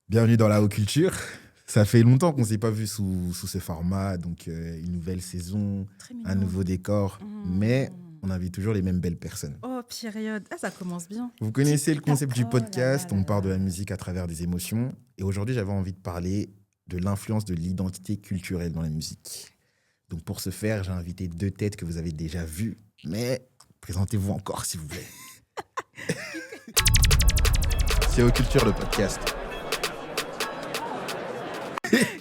Bienvenue dans la haute culture. Ça fait longtemps qu'on ne s'est pas vu sous ce format, donc une nouvelle saison, Très un mignon. nouveau décor, mais on invite toujours les mêmes belles personnes. Oh, période. Ah, ça commence bien. Vous connaissez le concept du Oh là là podcast, là on parle de là. la musique à travers des émotions, et aujourd'hui j'avais envie de parler de l'influence de l'identité culturelle dans la musique. Donc pour ce faire, j'ai invité deux têtes que vous avez déjà vues, mais présentez-vous encore s'il vous plaît. C'est Haute Culture le podcast.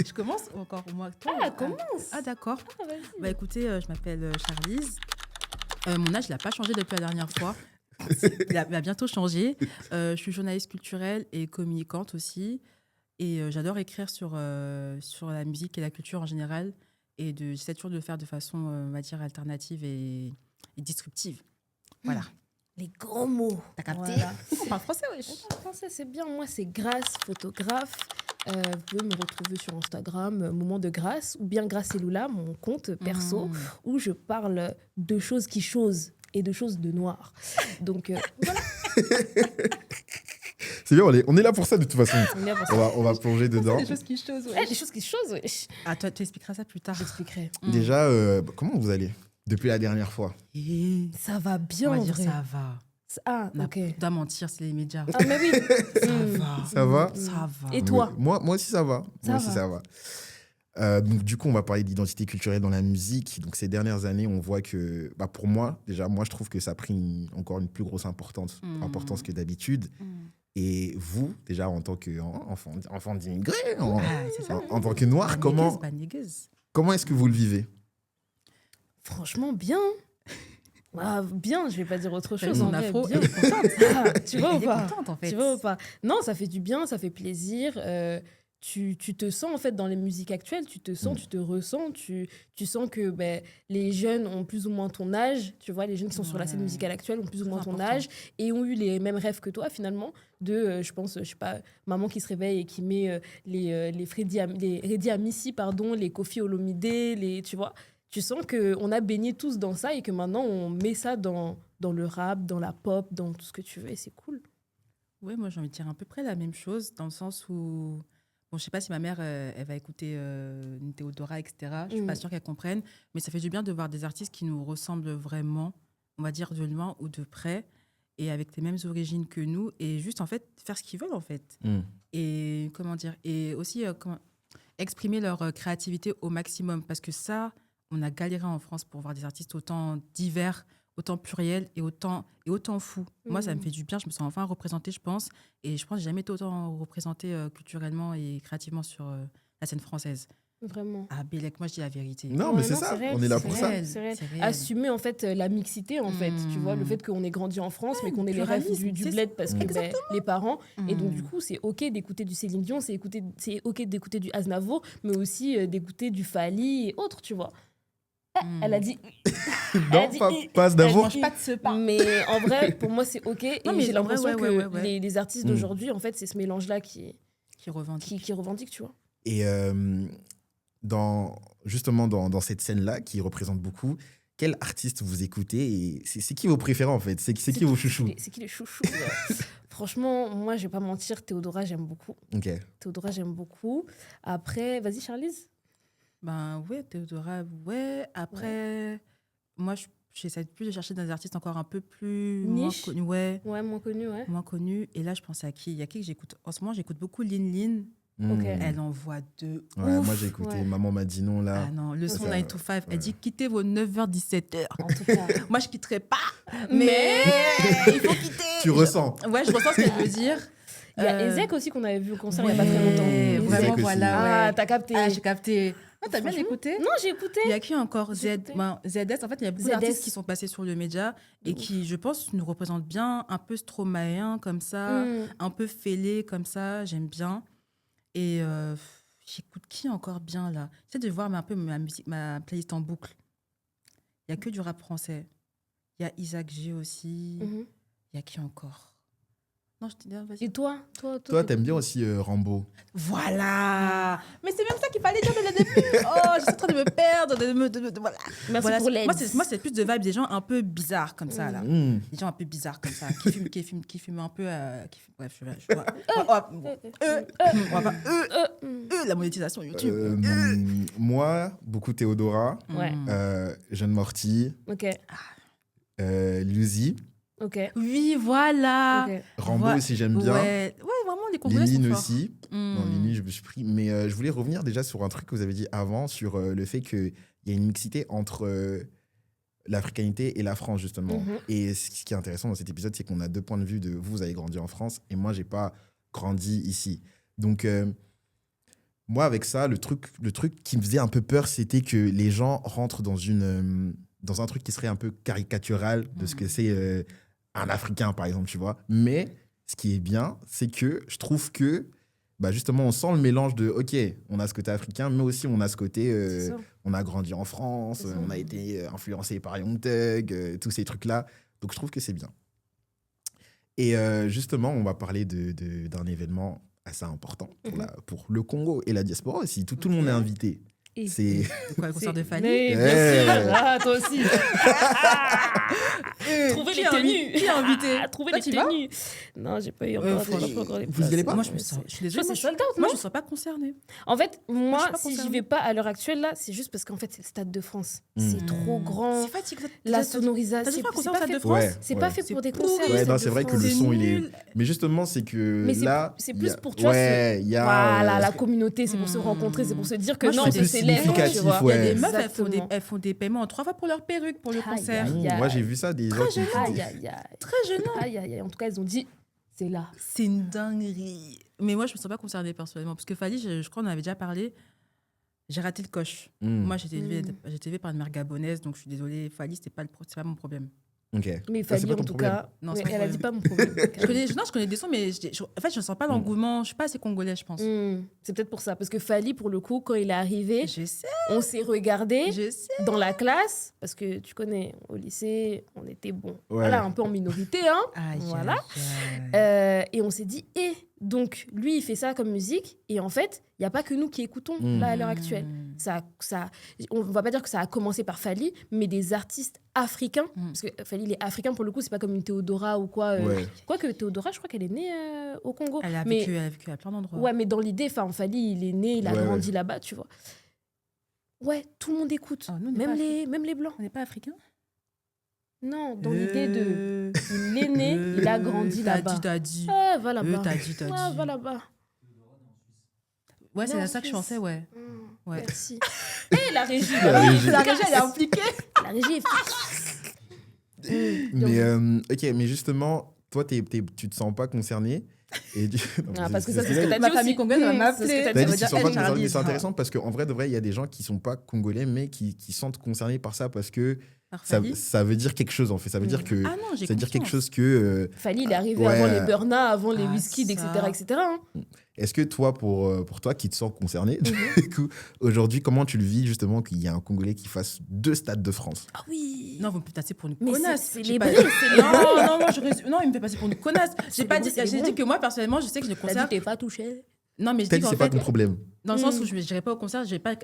Je commence encore moi. Toi, Ah, commence. Ah, d'accord. Ah, vas-y. Bah écoutez, je m'appelle Charlize. Mon âge, il n'a pas changé depuis la dernière fois. Il va bientôt changer. Je suis journaliste culturelle et communicante aussi. Et j'adore écrire sur la musique et la culture en général. Et j'essaie toujours de le faire de façon, on va dire, alternative et disruptive. Voilà. Les grands mots. T'as capté? Voilà. On parle français, wesh. En français, c'est bien. Moi, c'est Grâce, photographe. Vous pouvez me retrouver sur Instagram, Moment de Grâce, ou bien Grâce et Lula, mon compte perso, où je parle de choses qui chosent et de choses de noir. Donc, voilà. C'est bien, on est là pour ça de toute façon. On est là pour ça. On va plonger dedans. Des choses qui chose, Eh, des choses qui chosent, ouais. Ah, toi, tu expliqueras ça plus tard. J'expliquerai. Déjà, comment vous allez depuis la dernière fois? Ça va bien, On va en dire vrai. ça va. Ah, On a ok. doit mentir, c'est les médias. Ah, mais oui. Ça va? Ça va. Et toi? Moi aussi, ça va. Ça Moi aussi, va. ça va. Donc, du coup, on va parler d'identité culturelle dans la musique. Donc, ces dernières années, on voit que, pour moi, déjà, moi, je trouve que ça a pris encore une plus grosse importance que d'habitude. Et vous, déjà, en tant qu'enfant d'immigrés, c'est ça. en tant que noir, comment est-ce que vous le vivez? Franchement, bien. Ah, bien, je vais pas dire autre chose. Son en vrai, afro, bien. elle est contente. Ah, tu vois ou Elle est pas? contente, en fait. Tu vois ou pas? Non, ça fait du bien, ça fait plaisir. Tu te sens, en fait, dans les musiques actuelles, tu te sens, tu te ressens, tu sens que les jeunes ont plus ou moins ton âge, tu vois, les jeunes qui sont sur la scène musicale actuelle ont plus ou moins ton important. âge et ont eu les mêmes rêves que toi, finalement, de, je pense, je sais pas, maman qui se réveille et qui met les Reddy Amissi, pardon, les Koffi Olomide, tu vois. Tu sens qu'on a baigné tous dans ça et que maintenant, on met ça dans le rap, dans la pop, dans tout ce que tu veux et c'est cool. Oui, moi, j'ai envie de dire à peu près la même chose, dans le sens où... Bon, je sais pas si ma mère, elle va écouter une Théodora, etc. Je suis pas sûre qu'elle comprenne, mais ça fait du bien de voir des artistes qui nous ressemblent vraiment, on va dire de loin ou de près, et avec les mêmes origines que nous, et juste, en fait, faire ce qu'ils veulent, en fait. Et comment dire? Et aussi, exprimer leur créativité au maximum, parce que ça, on a galéré en France pour voir des artistes autant divers, autant pluriels et autant fous. Moi, ça me fait du bien. Je me sens enfin représentée, je pense. Et je pense que j'ai jamais été autant représentée culturellement et créativement sur la scène française. Vraiment. Ah, Bélec, moi, je dis la vérité. Non, mais c'est ça. réel, On est là c'est pour réel, ça. c'est réel. C'est réel. Assumer, en fait, la mixité, en fait. Tu vois, le fait qu'on ait grandi en France, mais qu'on ait les rêves pluralisme, du c'est bled parce que les parents. Et donc, Mm. du coup, c'est OK d'écouter du Céline Dion, c'est OK d'écouter du Aznavour, mais aussi d'écouter du Fally et autres, tu vois. Elle a dit... Non, pas Je d'amour. mange pas de ce pain. Mais en vrai, pour moi, c'est OK. Et Non, mais j'ai en vrai, l'impression ouais, que ouais. les artistes d'aujourd'hui, en fait, c'est ce mélange-là qui revendique, tu vois. Et justement, dans cette scène-là, qui représente beaucoup, quel artiste vous écoutez et c'est qui vos préférés, en fait? C'est qui vos chouchous? C'est qui les chouchous Franchement, moi, je vais pas mentir, Théodora, j'aime beaucoup. Ok. Théodora, j'aime beaucoup. Après, vas-y, Charlize. Ben ouais, Théodora, ouais. Après, moi, j'essaie plus de chercher des artistes encore un peu plus moins Niche. connus. Ouais, Ouais, moins connu, ouais. moins connus. Et là, je pense à qui? Il y a qui que j'écoute? En ce moment, j'écoute beaucoup Lin Lin. Ok. Elle envoie de Ouais, ouf. moi, j'ai écouté ouais. Maman m'a dit non, là. Ah non, le son Ça, 9 to 5, elle dit quittez vos 9h, 17h. En tout cas. Moi, je quitterai pas, mais il faut quitter. Tu ressens. Ouais, je ressens ce qu'elle veut dire. Il y a Ezek aussi qu'on avait vu au concert il y a pas très longtemps. Ouais, Ezek vraiment, aussi. voilà. Ah, Ouais. t'as capté. Ah, j'ai capté. Ah, t'as bien Franchement, écouté? Non, j'ai écouté. Il y a qui encore? J'ai écouté. ZS, en fait, il y a beaucoup ZS. d'artistes qui sont passés sur le média et qui, je pense, nous représentent bien, un peu stromaéen comme ça, un peu fêlé comme ça, j'aime bien. Et j'écoute qui encore bien là? J'essaie de voir un peu ma playlist en boucle. Il n'y a que du rap français. Il y a Isaac G aussi. Il y a qui encore? Non, je te dis, vas-y. Et toi, Toi, t'aimes bien aussi Rambo. Voilà. Mais c'est même ça qu'il fallait dire dès le début. Oh, je suis en train de me perdre. Voilà. Merci Voilà, pour l'aide. moi, c'est plus de vibes des gens un peu bizarres comme ça, là. Mm. Des gens un peu bizarres comme ça, qui fument un peu. Bref, je vois. La monétisation YouTube. Moi, beaucoup Théodora, Ouais. Jeanne Morty, Ok. Luzi, Ok. Oui, voilà. Ok. Rambo Ouais. aussi, j'aime bien. Ouais, vraiment, les Congolais sont Lénine forts. aussi. Non, Lénine, je me suis pris. Mais je voulais revenir déjà sur un truc que vous avez dit avant, sur le fait qu'il y a une mixité entre l'africanité et la France, justement. Mhm. Et ce qui est intéressant dans cet épisode, c'est qu'on a deux points de vue de vous avez grandi en France et moi, j'ai pas grandi ici. Donc, moi, avec ça, le truc qui me faisait un peu peur, c'était que les gens rentrent dans un truc qui serait un peu caricatural de ce que c'est un Africain, par exemple, tu vois. Mais ce qui est bien, c'est que je trouve que, bah justement, on sent le mélange de, OK, on a ce côté africain, mais aussi on a ce côté, C'est ça. on a grandi en France, C'est ça. on a été influencé par Young Thug, tous ces trucs-là. Donc, je trouve que c'est bien. Et justement, on va parler d'un événement assez important pour le Congo et la diaspora aussi. Tout le monde est invité. Et- C'est... Quoi, le concert de Fanny Mais bien Eh. sûr. Ah, toi aussi. Trouver Qui les est tenues. Qui est invité Trouver Toi, les tu vas tenues. Non, j'ai pas eu encore, franchement, j'ai pas encore les vous y allez places. pas Moi, je suis désolée. C'est Moi, sold out, moi, non je ne serais pas concernée. En fait, moi, je suis pas si j'y concernée. vais pas à l'heure actuelle, là, c'est juste parce qu'en fait, c'est le Stade de France. Mm. C'est trop grand. C'est fatigant. La T'as sonorisation. déjà fait un c'est concert au pas Stade fait- de France C'est pas fait C'est pour des pourri. concerts. le Ouais, Stade non, de c'est vrai que France. le son, il est... nul. Mais justement, c'est que Mais c'est là... c'est il y plus a- pour, tu vois, Ouais, il y a... Voilà, la communauté, c'est pour se rencontrer, c'est pour se dire que Moi, je non, fais c'est des célèbre, tu significatifs, vois. Il y a des ouais. meufs, Exactement. elles font des paiements en 3 fois pour leur perruque pour le Aïe, concert. aïe, Moi, j'ai vu ça, des gens qui me font Aïe, des- aïe, aïe. Très gênant. Aïe, aïe, aïe. En tout cas, ils ont dit, c'est là. C'est une dinguerie. Mais moi, je ne me sens pas concernée personnellement. Parce que Fali, je crois qu'on en avait déjà parlé. J'ai raté le coche. Mm. Moi, j'ai été élevée par une mère gabonaise, donc je suis désolée. Fali, c'est pas mon problème. Ok. Mais Ça, c'est Fali, pas en ton tout problème. cas, Non, mais c'est pas elle a mon dit pas mon problème. Je connais des sons, mais en fait, je ne sens pas l'engouement. Je ne suis pas assez congolais, je pense. C'est peut-être pour ça. Parce que Fali, pour le coup, quand il est arrivé, Je sais, on s'est regardé je sais. dans la classe. Parce que tu connais, au lycée, on était bon. Ouais. Voilà, un peu en minorité. Hein. Aïe, Voilà. aïe, aïe. Et on s'est dit, donc, lui, il fait ça comme musique. Et en fait, il n'y a pas que nous qui écoutons là à l'heure actuelle. On ne va pas dire que ça a commencé par Fali, mais des artistes africains. Parce que Fali, il est africain pour le coup, c'est pas comme une Théodora ou quoi. Ouais. Quoique Théodora, je crois qu'elle est née au Congo. Elle a mais, vécu à plein d'endroits. ouais, mais dans l'idée, Fali, il est né, il a Ouais, grandi là-bas, tu vois. Ouais, tout le monde écoute. Oh, nous, on n'est pas Même les blancs. On n'est pas africain. Non, dans l'idée de. Il est né, il a grandi là-bas. T'as dit. Ah, va là-bas. T'as dit. Ah, va là-bas. Ouais, c'est Non, à ça que je Suisse. pensais, ouais. Ouais. Merci. Et la régie. La régie. La régie, elle est impliquée. La régie est efficace. Mais, ok, mais justement, toi, tu te sens pas concerné. Et Ah, parce que ça, c'est ce que t'as dit Ma aussi. famille congolaise va m'appeler. C'est ce que T'as t'as dit dit. que tu te sens pas concerné, Charlie, mais c'est ça. intéressant parce qu'en vrai, de vrai, il y a des gens qui sont pas congolais, mais qui sentent concernés par ça parce que ça veut dire quelque chose, en fait. Ça veut dire que... Ah non, j'ai ça veut dire quelque confiance. chose que... Fali, il est arrivé Ouais. avant les Burna, avant les Ah, Wizkid, etc. ça. etc. hein. Est-ce que toi, pour toi, qui te sens concerné, Mhm. du coup, aujourd'hui, comment tu le vis, justement, qu'il y a un Congolais qui fasse 2 stades de France? Ah oui. Non, vous me faites passer pour une Mais connasse. c'est J'ai les pas- bris, c'est les Non, bris. non, non, il me fait passer pour une connasse. J'ai pas les dit. bris, c'est J'ai les dit bons. que moi, personnellement, je sais que les T'as concerts. dit t'es pas touché. Non, mais je Peut-être dis que qu'en c'est pas fait, ton problème. dans le sens où je n'irai pas au concert, je vais pas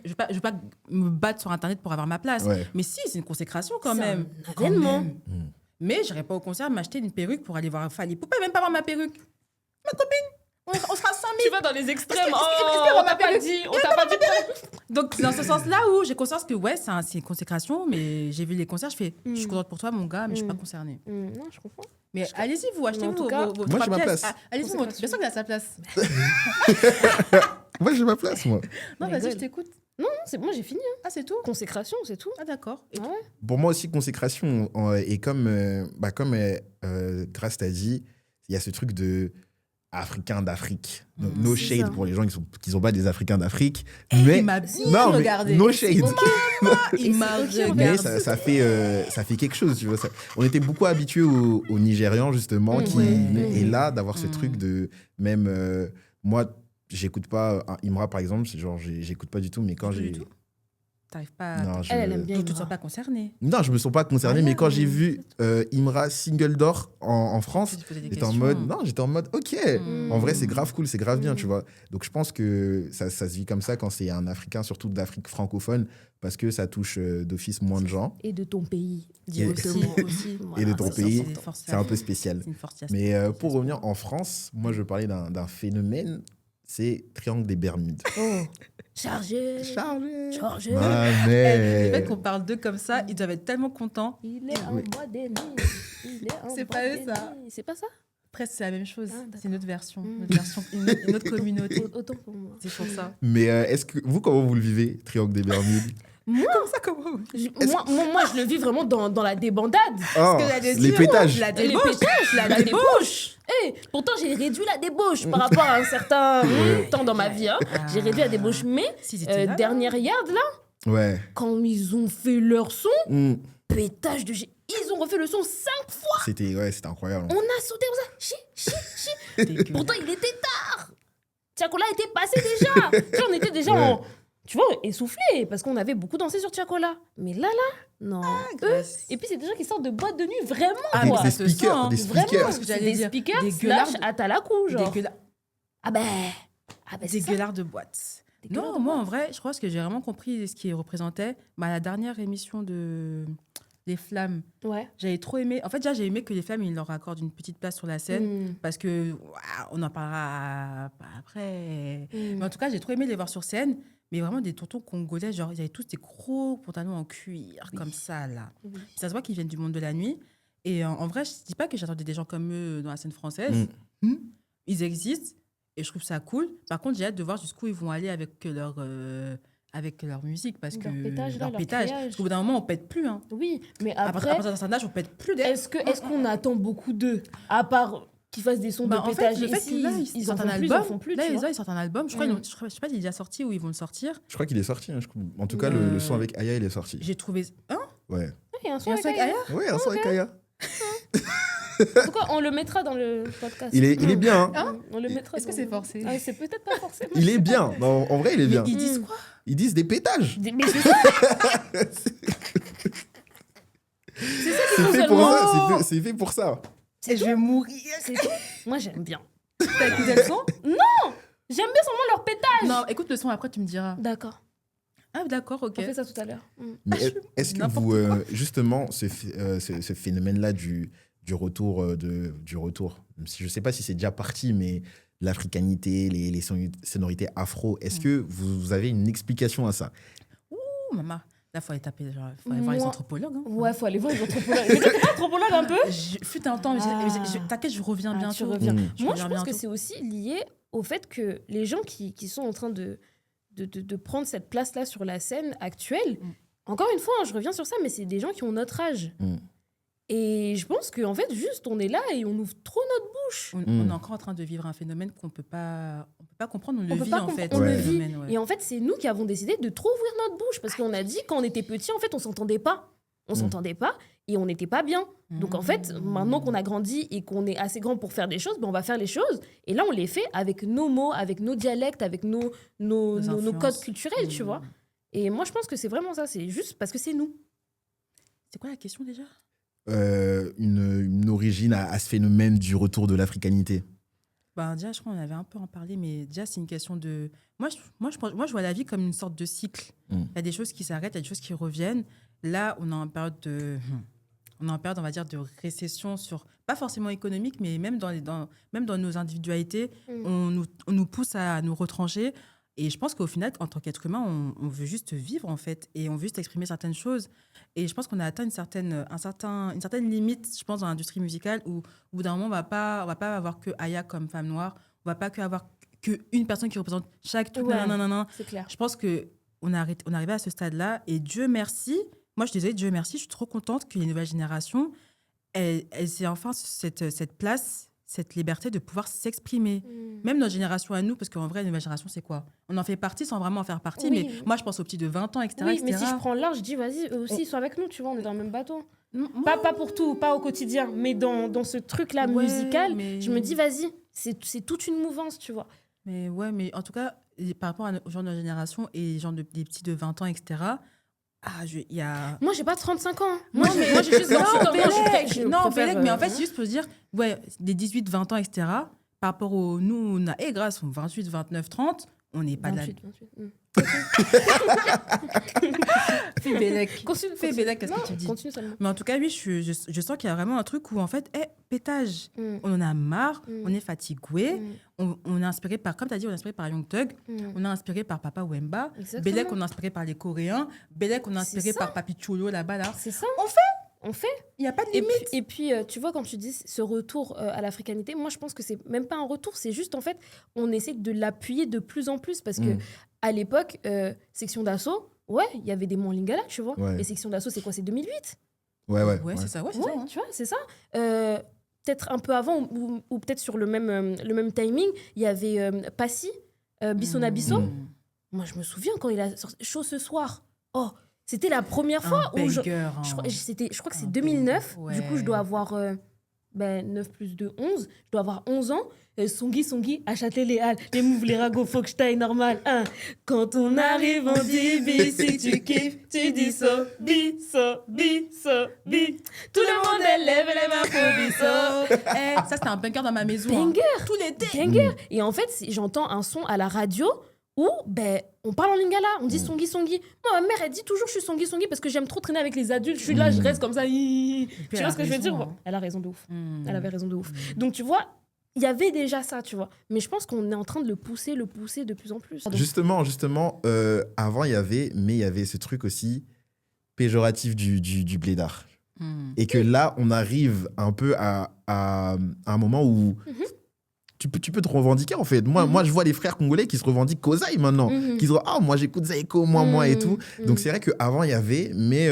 me battre sur Internet pour avoir ma place. Ouais. Mais si, c'est une consécration quand C'est même. un Quand événement. même. Mais j'irai pas au concert m'acheter une perruque pour aller voir Fally Ipupa, même pas avoir ma perruque. Ma copine, on sera 100 000. Tu vas dans les extrêmes. Est-ce que- Oh, est-ce qu'on on t'a pas dit. On t'a pas dit. Donc, c'est dans ce sens-là où j'ai conscience que, ouais, c'est une consécration, mais j'ai vu les concerts, je fais, je suis contente pour toi, mon gars, mais je suis pas concernée. Non, je comprends. Mais allez-y, vous, achetez en tout cas, vos moi, 3 j'ai ma pièces. place. Ah, allez-y, bien Consécration. sûr qu'il a sa place. Moi, j'ai ma place, moi. Non, My vas-y, God. je t'écoute. Non, c'est bon, j'ai fini. Ah, c'est tout. Consécration, c'est tout. Ah, d'accord. Et Ah ouais. Pour moi aussi, consécration. Et comme Grace t'a dit, il y a ce truc de Africain d'Afrique. No c'est shade ça. pour les gens qui sont pas des Africains d'Afrique. il Mais m'a bien non, mais regardé. no shade. Il m'a Ok, regardé. Mais ça fait quelque chose, tu vois. On était beaucoup habitués aux Nigérians, justement, Ouais. et là, d'avoir ce truc de... Même moi, j'écoute pas Imra, par exemple, c'est genre, j'écoute pas du tout, mais quand Du j'ai... tout t'arrives pas. Non, Elle aime bien Donc, tu te Imra. sens pas concerné. Non, je me sens pas concerné, mais quand j'ai vu Imra single d'or en France, Tu te posais des j'étais en questions. mode, non, j'étais en mode, ok, Mm. en vrai, c'est grave cool, c'est grave bien, Mm. tu vois. Donc, je pense que ça se vit comme ça quand c'est un Africain, surtout d'Afrique francophone, parce que ça touche d'office moins de gens. Et de ton pays. Dis aussi. Et de ton ça, c'est pays. important. C'est un peu spécial. C'est une force Mais pour revenir en France, moi, je veux parler d'un phénomène, c'est Triangle des Bermudes. Oh, chargé. Chargé. Chargé. Ma Le mère. fait qu'on parle d'eux comme ça, ils doivent être tellement contents. Il est en Oui. bois de nuit. Il est en C'est bois pas eux, de ça. nuit. C'est pas ça? Presque, c'est la même chose. Ah, d'accord. C'est une autre version. Mm. Une autre communauté. Autant pour moi. C'est pour ça. Mais est-ce que vous, comment vous le vivez, Triangle des Bermudes? Comme ça, comment Moi, je le vis vraiment dans la débandade. Oh, que j'allais les dire, pétages. la Les débauche. pétages, la débauche. Pourtant, j'ai réduit la débauche par rapport à un certain temps dans ma vie. Hein. J'ai réduit la débauche. Mais S'ils étaient là, dernière yard, là, Ouais. quand ils ont fait leur son, Mm. pétage de... Ils ont refait le son 5 fois. C'était incroyable. On a sauté comme ça. Chi. dégueu. Pourtant, il était tard. Tiakola était passé déjà. Tu vois, on était déjà Ouais. tu vois, essoufflés parce qu'on avait beaucoup dansé sur Tiakola. Mais là, non. Grâce. Et puis, c'est des gens qui sortent de boîte de nuit, vraiment, Ah, mais quoi. Des ça se sent, speakers, hein. des Vraiment, speakers. que c'est j'allais des dire. speakers Des slash gueulards. atalakou, genre. Dégueulasse. Ah ben, c'est ça. Des gueulards de boîte. Des gueulards Non, de moi, boîte. en vrai, je pense que j'ai vraiment compris ce qui représentait. La dernière émission de Les Flammes, Ouais. j'avais trop aimé. En fait, déjà, j'ai aimé que Les Flammes, ils leur accordent une petite place sur la scène. Mm. Parce que, on en parlera après. Mm. Mais en tout cas, j'ai trop aimé les voir sur scène. Mais vraiment des tontons congolais, genre, ils avaient tous des gros pantalons en cuir, comme ça, là. Oui. Ça se voit qu'ils viennent du monde de la nuit. Et en vrai, je dis pas que j'attendais des gens comme eux dans la scène française. Ils existent et je trouve ça cool. Par contre, j'ai hâte de voir jusqu'où ils vont aller avec leur musique. Parce que Leur pétage, là, leur pétage. créage. Parce qu'au bout d'un moment, on pète plus. Hein. Oui, mais À après, partir d'un certain âge, on pète plus d'air. est-ce qu'on attend beaucoup d'eux À part qu'ils fassent des sons de En fait, pétage. le Et fait si que là, ils en sortent font un plus, ils en album. font plus, Là, tu vois. ils sortent un album. Je crois, Mm. je sais pas s'il est déjà sorti ou ils vont le sortir. Je crois qu'il est sorti. Hein, en tout cas, le son avec Aya, il est sorti. J'ai trouvé. Hein Ouais. Il y a un son Il y a un avec son avec Aya. Aya. Ouais, un son avec Aya. En tout cas, on le mettra dans le podcast. Il est bien. Hein. On le mettra Est-ce que dans- c'est forcé Ah, c'est peut-être pas forcément. Il est bien. Non, en vrai, il est bien. Ils disent quoi Ils disent des pétages. Mais c'est ça. C'est ça C'est qu'ils font fait pour seulement. ça. C'est fait pour ça. Et je vais mourir. C'est tout. Moi, j'aime bien. T'as écouté le son J'aime bien seulement leur pétage. Non, écoute le son après, tu me diras. D'accord. Ah, d'accord, ok. On fait ça tout à l'heure. Mais est-ce que n'importe vous, justement, ce phénomène-là du retour, même si je ne sais pas si c'est déjà parti, mais l'africanité, les sonorités afro, est-ce que vous avez une explication à ça? Ouh, maman. Là, il faut aller taper, genre, faut aller voir les Moi- anthropologues. Hein. Ouais, faut aller voir les anthropologues. Mais toi, t'es pas anthropologue un peu Fut un temps, mais Ah. t'inquiète, je reviens Ah, bientôt. tu reviens. Mm. Je Moi, reviens je pense que bientôt. c'est aussi lié au fait que les gens qui sont en train de prendre cette place-là sur la scène actuelle, Mm. encore une fois, hein, je reviens sur ça, mais c'est des gens qui ont notre âge. Mm. Et je pense qu'en fait, juste, on est là et on ouvre trop notre bouche. On est encore en train de vivre un phénomène qu'on peut pas comprendre. On le peut vit, pas en fait. comprendre, on ce le vit. phénomène, ouais. Et en fait, c'est nous qui avons décidé de trop ouvrir notre bouche parce qu'on a dit, quand on était petit, en fait, on s'entendait pas. On s'entendait pas et on n'était pas bien. Donc en fait, maintenant qu'on a grandi et qu'on est assez grand pour faire des choses, ben on va faire les choses. Et là, on les fait avec nos mots, avec nos dialectes, avec nos influences. codes culturels, tu Mm. vois. Et moi, je pense que c'est vraiment ça. C'est juste parce que c'est nous. C'est quoi la question déjà? Une origine à ce phénomène du retour de l'africanité? Déjà, je crois qu'on avait un peu en parlé, mais déjà, c'est une question de... Moi, je vois la vie comme une sorte de cycle. Mm. Il y a des choses qui s'arrêtent, il y a des choses qui reviennent. Là, on est en période on va dire, de récession sur, pas forcément économique, mais même dans nos individualités, Mm. on nous pousse à nous retrancher. Et je pense qu'au final, en tant qu'être humain, on veut juste vivre, en fait, et on veut juste exprimer certaines choses. Et je pense qu'on a atteint une certaine limite, je pense, dans l'industrie musicale, où au bout d'un moment, on va pas avoir que Aya comme femme noire, on va pas avoir qu'une personne qui représente chaque truc, Ouais. nanana. C'est clair. Je pense qu'on est arrivé à ce stade-là, et Dieu merci, moi je suis désolée, Dieu merci, je suis trop contente que les nouvelles générations, elles aient enfin cette place, cette liberté de pouvoir s'exprimer. Mm. Même notre génération à nous, parce qu'en vrai, la nouvelle génération, c'est quoi? On en fait partie sans vraiment en faire partie, Oui. mais moi je pense aux petits de 20 ans, etc. Oui, mais etc. si je prends large, je dis, vas-y, eux aussi, ils sont avec nous, tu vois, on est dans le même bateau. Moi- Pas pour tout, pas au quotidien, mais dans ce truc-là Ouais, musical, mais- je me dis, vas-y, c'est toute une mouvance, tu vois. Mais ouais, mais en tout cas, par rapport aux gens de notre génération et des petits de 20 ans, etc., Il y a... Moi, j'ai pas 35 ans. Moi, Moi, j'ai juste 28 ans. Non, Bélec, mais en fait, c'est juste pour dire, ouais, des 18, 20 ans, etc., par rapport aux... Nous, on a, grâce aux 28, 29, 30, on n'est pas 28. Fais Bélec. Continue. Fais Bélec, qu'est-ce que tu dis? Continue seulement. Mais en tout cas, oui, je sens qu'il y a vraiment un truc où, en fait, pétage. On en a marre, on est fatigué, on est inspiré par, comme tu as dit, on est inspiré par Young Thug, on est inspiré par Papa Wemba, Bélec, on est inspiré par les Coréens, Bélec, on est inspiré par Papi Cholo là-bas, là. C'est ça. On fait. Il n'y a pas de limite. Et puis tu vois, quand tu dis ce retour à l'africanité, moi, je pense que c'est même pas un retour, c'est juste, en fait, on essaie de l'appuyer de plus en plus parce que à l'époque, Section d'Assaut, ouais, il y avait des mots en lingala, tu vois. Ouais. Et Section d'Assaut, c'est quoi? C'est 2008. Ouais. C'est ça, ouais, c'est Ouais, ça. Hein. tu vois, c'est ça. Peut-être un peu avant ou peut-être sur le même timing, il y avait Passy, Bissona Bisso. Moi, je me souviens quand il a sorti Chaud ce soir. Oh, c'était la première fois où je crois que c'est 2009. Ouais. Du coup, je dois avoir 9 plus 2, 11. Je dois avoir 11 ans. Songi, à Châtelet-Les-Halles, les mouves, les ragots, faut que je taille normal. Hein. Quand on arrive, on dit bis, si tu kiffes, tu dis so, bi. Tout le monde élève les mains pour biso. Ça, c'était un bunker dans ma maison. Banger. Hein. Tout l'été. Banger. Et en fait, j'entends un son à la radio où on parle en lingala, on dit songi. Moi, ma mère, elle dit toujours je suis songi parce que j'aime trop traîner avec les adultes. Je suis là, je reste comme ça. Tu vois ce que je veux dire? Hein. Elle a raison de ouf. Elle avait raison de ouf. Donc, tu vois, il y avait déjà ça, tu vois. Mais je pense qu'on est en train de le pousser de plus en plus. Justement, avant, il y avait ce truc aussi péjoratif du blédard. Et que là, on arrive un peu à un moment où tu peux te revendiquer, en fait. Moi, je vois les frères congolais qui se revendiquent Kozai maintenant. Qui se disent, moi, j'écoute Zaiko, moi, et tout. Donc, c'est vrai qu'avant, il y avait, mais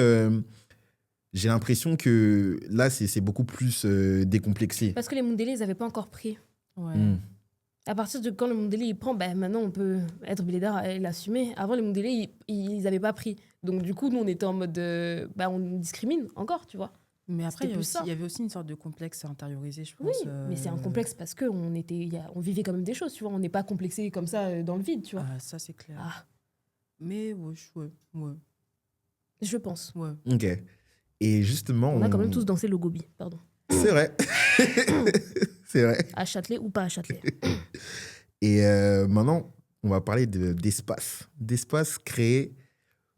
j'ai l'impression que là, c'est beaucoup plus décomplexé. Parce que les Mundélé, ils n'avaient pas encore pris. Ouais. À partir de quand le Mundélé, il prend, maintenant, on peut être blédard et l'assumer. Avant, les Mundélé, ils n'avaient pas pris. Donc, du coup, nous, on était en mode, on discrimine encore, tu vois. Mais après, il C'était y avait aussi une sorte de complexe intériorisé, je pense. Oui, mais c'est un complexe parce qu'on on vivait quand même des choses, tu vois. On n'est pas complexé comme ça dans le vide, tu vois. Ça, c'est clair. Mais ouais. Je pense. Ouais. Ok. Et justement... On a quand même tous dansé le gobi, pardon. C'est vrai. C'est vrai. À Châtelet ou pas à Châtelet. Et maintenant, on va parler d'espace. D'espace créé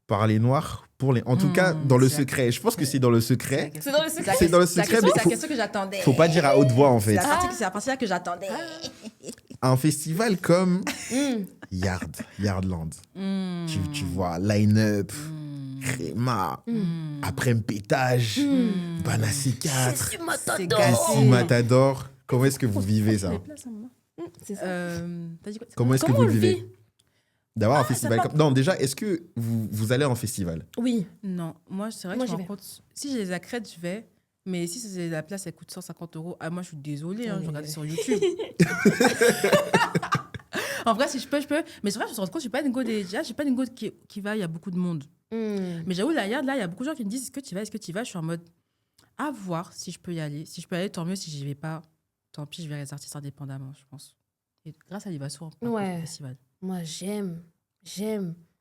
par les Noirs pour les... En tout cas, dans le secret. Je pense que c'est dans le secret. C'est dans le secret. C'est dans le secret, mais C'est la question que j'attendais. faut pas dire à haute voix, en fait. C'est la partie-là que j'attendais. Un festival comme Yardland. Tu vois, line-up, Créma, après un pétage, Bana C4, Cassie Matador. Comment est-ce que vous vivez ça? C'est ça. T'as dit quoi? Comment est-ce que Comment vous on le le vivez? vit? D'avoir un festival comme... Non, déjà, est-ce que vous allez en festival? Oui. Non, moi, c'est vrai Moi, que je me j'y rends compte. Si j'ai les accrètes, je vais. Mais si la place, elle coûte 150 €, moi, je suis désolée, je regarde sur YouTube. En vrai, si je peux. Mais c'est vrai, je me rends compte, je suis pas une go qui va, il y a beaucoup de monde. Mais j'avoue, là, il y a beaucoup de gens qui me disent, est-ce que tu vas? Je suis en mode, à voir si je peux y aller. Si je peux y aller, tant mieux. Si j'y vais pas, tant pis, je verrai les artistes indépendamment, je pense. Et grâce à l'Ivasso, on peut festival. Moi, j'aime.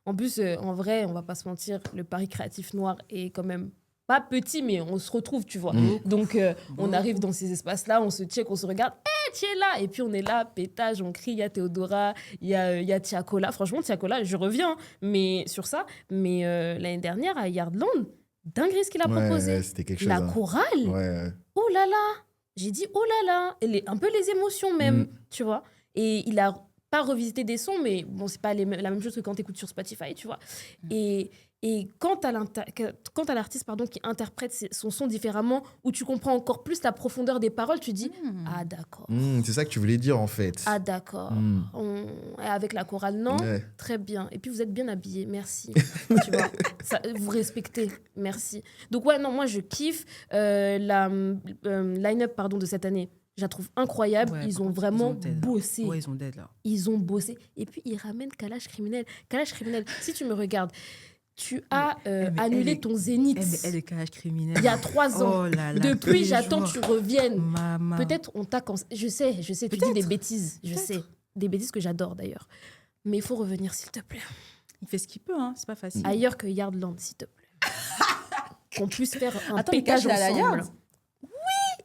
En plus, en vrai, on va pas se mentir, le Paris créatif noir est quand même pas petit, mais on se retrouve, tu vois. Donc, on arrive dans ces espaces-là, on se check, on se regarde. Tu es là. Et puis, on est là, pétage, on crie. Il y a Théodora, il y a Tiakola. Franchement, Tiakola, je reviens mais sur ça. Mais l'année dernière, à Yardland, dinguerie ce qu'il a proposé. Ouais, c'était quelque chose. La chorale. Ouais. Oh là là. J'ai dit, oh là là. Et un peu les émotions même, tu vois. Et il a pas revisité des sons, mais bon, c'est pas la même chose que quand tu écoutes sur Spotify, tu vois. Et quand à l'artiste qui interprète son son différemment, où tu comprends encore plus la profondeur des paroles, tu dis ah d'accord. C'est ça que tu voulais dire en fait. Ah d'accord. Avec la chorale, non. Très bien. Et puis vous êtes bien habillés, merci. Tu vois, vous respectez, merci. Donc ouais, non, moi je kiffe la line-up de cette année. Je la trouve incroyable. Ouais, ils ont vraiment bossé. Ouais, ils ont d'aide là. Ils ont bossé. Et puis, ils ramènent Kalash Criminel. Kalash Criminel, si tu me regardes, tu as annulé ton Zénith. Elle est Kalash Criminel. Il y a 3 ans. Oh là là, depuis, j'attends que tu reviennes. Maman. Peut-être on t'a... Je sais, tu dis des bêtises. Je sais. Des bêtises que j'adore d'ailleurs. Mais il faut revenir, s'il te plaît. Il fait ce qu'il peut, hein. C'est pas facile. Ailleurs que Yardland, s'il te plaît. qu'on puisse faire un Attends, mais pétage Cash, il a la ensemble. yard.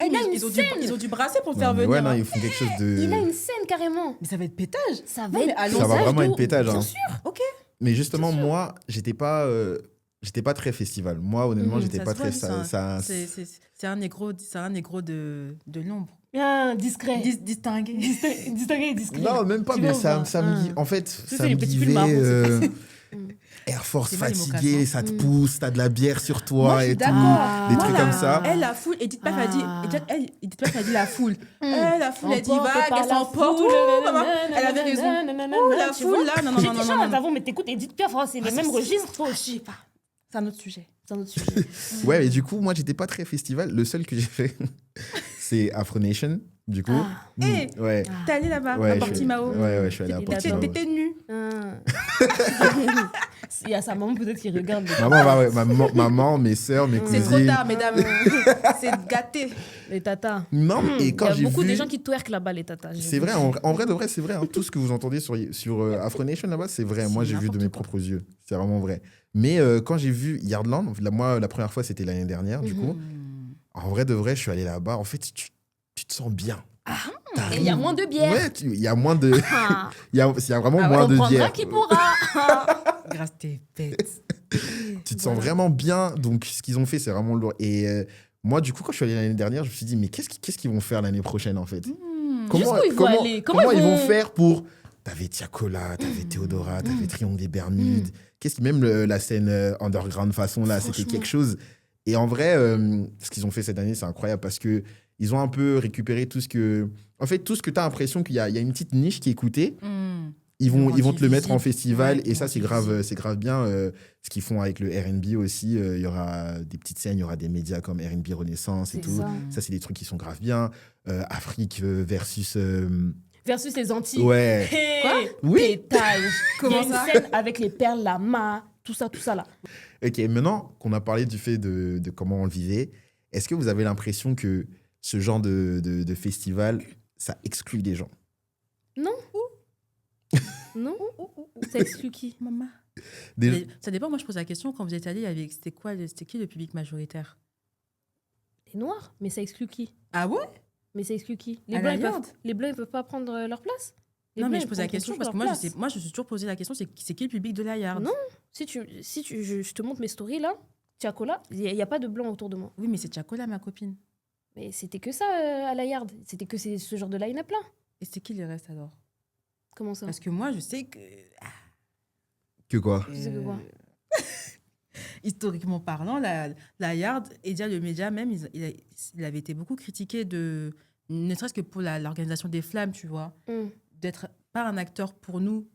Il a mais une ils ont dû brasser pour le Non, faire mais venir. ouais, non, hein. ils font quelque chose de. Il a une scène carrément. Mais ça va être pétage. Ça va Non, mais être allons-y. Ça va vraiment de être ouf. pétage. Bien Hein. sûr. Ok. Mais justement, C'est sûr. moi, j'étais pas très festival. Moi, honnêtement, j'étais Ça pas se voit, très. lui, Ça, c'est un négro de l'ombre. Ah, discret. Distingué. Distingué et discret. Non, même pas, Tu mais vois, ça, bah, ça me ah. dit. En fait, sais, ça les me petits disait. pulls marrons, c'est Air Force C'est moi, les fatigué, mocassins. ça te pousse, t'as de la bière sur toi Moi, je suis et tout. d'accord. Des Moi, trucs la- comme ça. Elle, la foule, Edith Piaf a dit. Edith Piaf a dit la foule. La foule, elle dit Emporté vague, par elle la s'emporte. foule, Ouh, maman, nanana, elle avait raison. nanana, Ouh, la tu foule, vois. là, non, non, J'ai non, dit non, ça, non, non. avant, mais t'écoutes Edith Piaf, c'est les Ah, mêmes c'est registres. ça. Je sais pas. C'est un autre sujet. C'est un autre sujet. Ouais, et du coup, moi, j'étais pas très festival. Le seul que j'ai fait, c'est Afro Nation, du coup. Ah. Eh, Ouais. T'es allé là-bas, Ouais, à je Portimao. Ouais, je suis allé à Il Portimao. attend. T'étais nue. Ah. Il y a sa maman peut-être qui regarde. Maman, mes sœurs, mes C'est cousines. trop tard, mesdames. C'est gâté. Les tatas. Non, et Il quand y a j'ai beaucoup vu... de gens qui twerk là-bas, les tatas. C'est vrai, en vrai de vrai, c'est vrai. Hein. Tout ce que vous entendez sur Afro Nation là-bas, c'est vrai. C'est Moi, j'ai vu de n'importe mes quoi. propres yeux. C'est vraiment vrai. Mais quand j'ai vu Yardland, moi, la première fois, c'était l'année dernière, du coup. En vrai de vrai, je suis allé là-bas. En fait, tu te sens bien. Et il y a moins de bière. Ouais, il y a moins de... Ah. Il y a vraiment On moins de prendra bière. qui pourra. Grâce tes bêtes. Tu te sens vraiment bien. Donc, ce qu'ils ont fait, c'est vraiment lourd. Et moi, du coup, quand je suis allé l'année dernière, je me suis dit, mais qu'est-ce qu'ils vont faire l'année prochaine, en fait Jusqu'où ils vont aller comment ils vont faire pour... T'avais Tiakola, t'avais Théodora, t'avais Triangle des Bermudes. Même la scène underground façon, là, c'était Franchement. quelque chose. Et en vrai, ce qu'ils ont fait cette année, c'est incroyable parce que ils ont un peu récupéré tout ce que... En fait, tout ce que t'as l'impression qu'il y a une petite niche qui est écoutée, ils vont te le mettre en festival. Ouais, et ça, ils vont c'est grave bien. Ce qu'ils font avec le R&B aussi. Il y aura des petites scènes, il y aura des médias comme R&B Renaissance et C'est tout. ça. C'est des trucs qui sont grave bien. Afrique versus... Versus les Antilles. Ouais. Hey, Quoi Oui. pétage. Comment Il y a ça une scène avec les perles, la ma, tout ça là. Ok, maintenant qu'on a parlé du fait de comment on le vivait, est-ce que vous avez l'impression que ce genre de festival, ça exclut des gens? Non. Ça exclut qui? Maman. Des- Mais ça dépend, moi je pose la question, quand vous êtes allé, c'était qui le public majoritaire? Les Noirs. Mais ça exclut qui? Ah ouais? Mais ça exclut qui? À la Yard. Les Blancs, ils peuvent pas prendre leur place? Les Non, mais Blancs, je ils pose la prendront question toujours parce que leur moi, place. moi je me suis toujours posé la question, c'est qui le public de la Yard? Non. Je te montre mes stories là, Tiakola, il n'y a pas de Blancs autour de moi. Oui, mais c'est Tiakola, ma copine. Mais c'était que ça à la Yard. C'était que ce genre de line-up là. Et c'est qui les restes alors? Comment ça? Parce que moi, je sais que... Que quoi? Tu sais que quoi? Historiquement parlant, la Yard, et déjà le média même, il avait été beaucoup critiqué ne serait-ce que pour l'organisation des flammes, tu vois, d'être pas un acteur pour nous,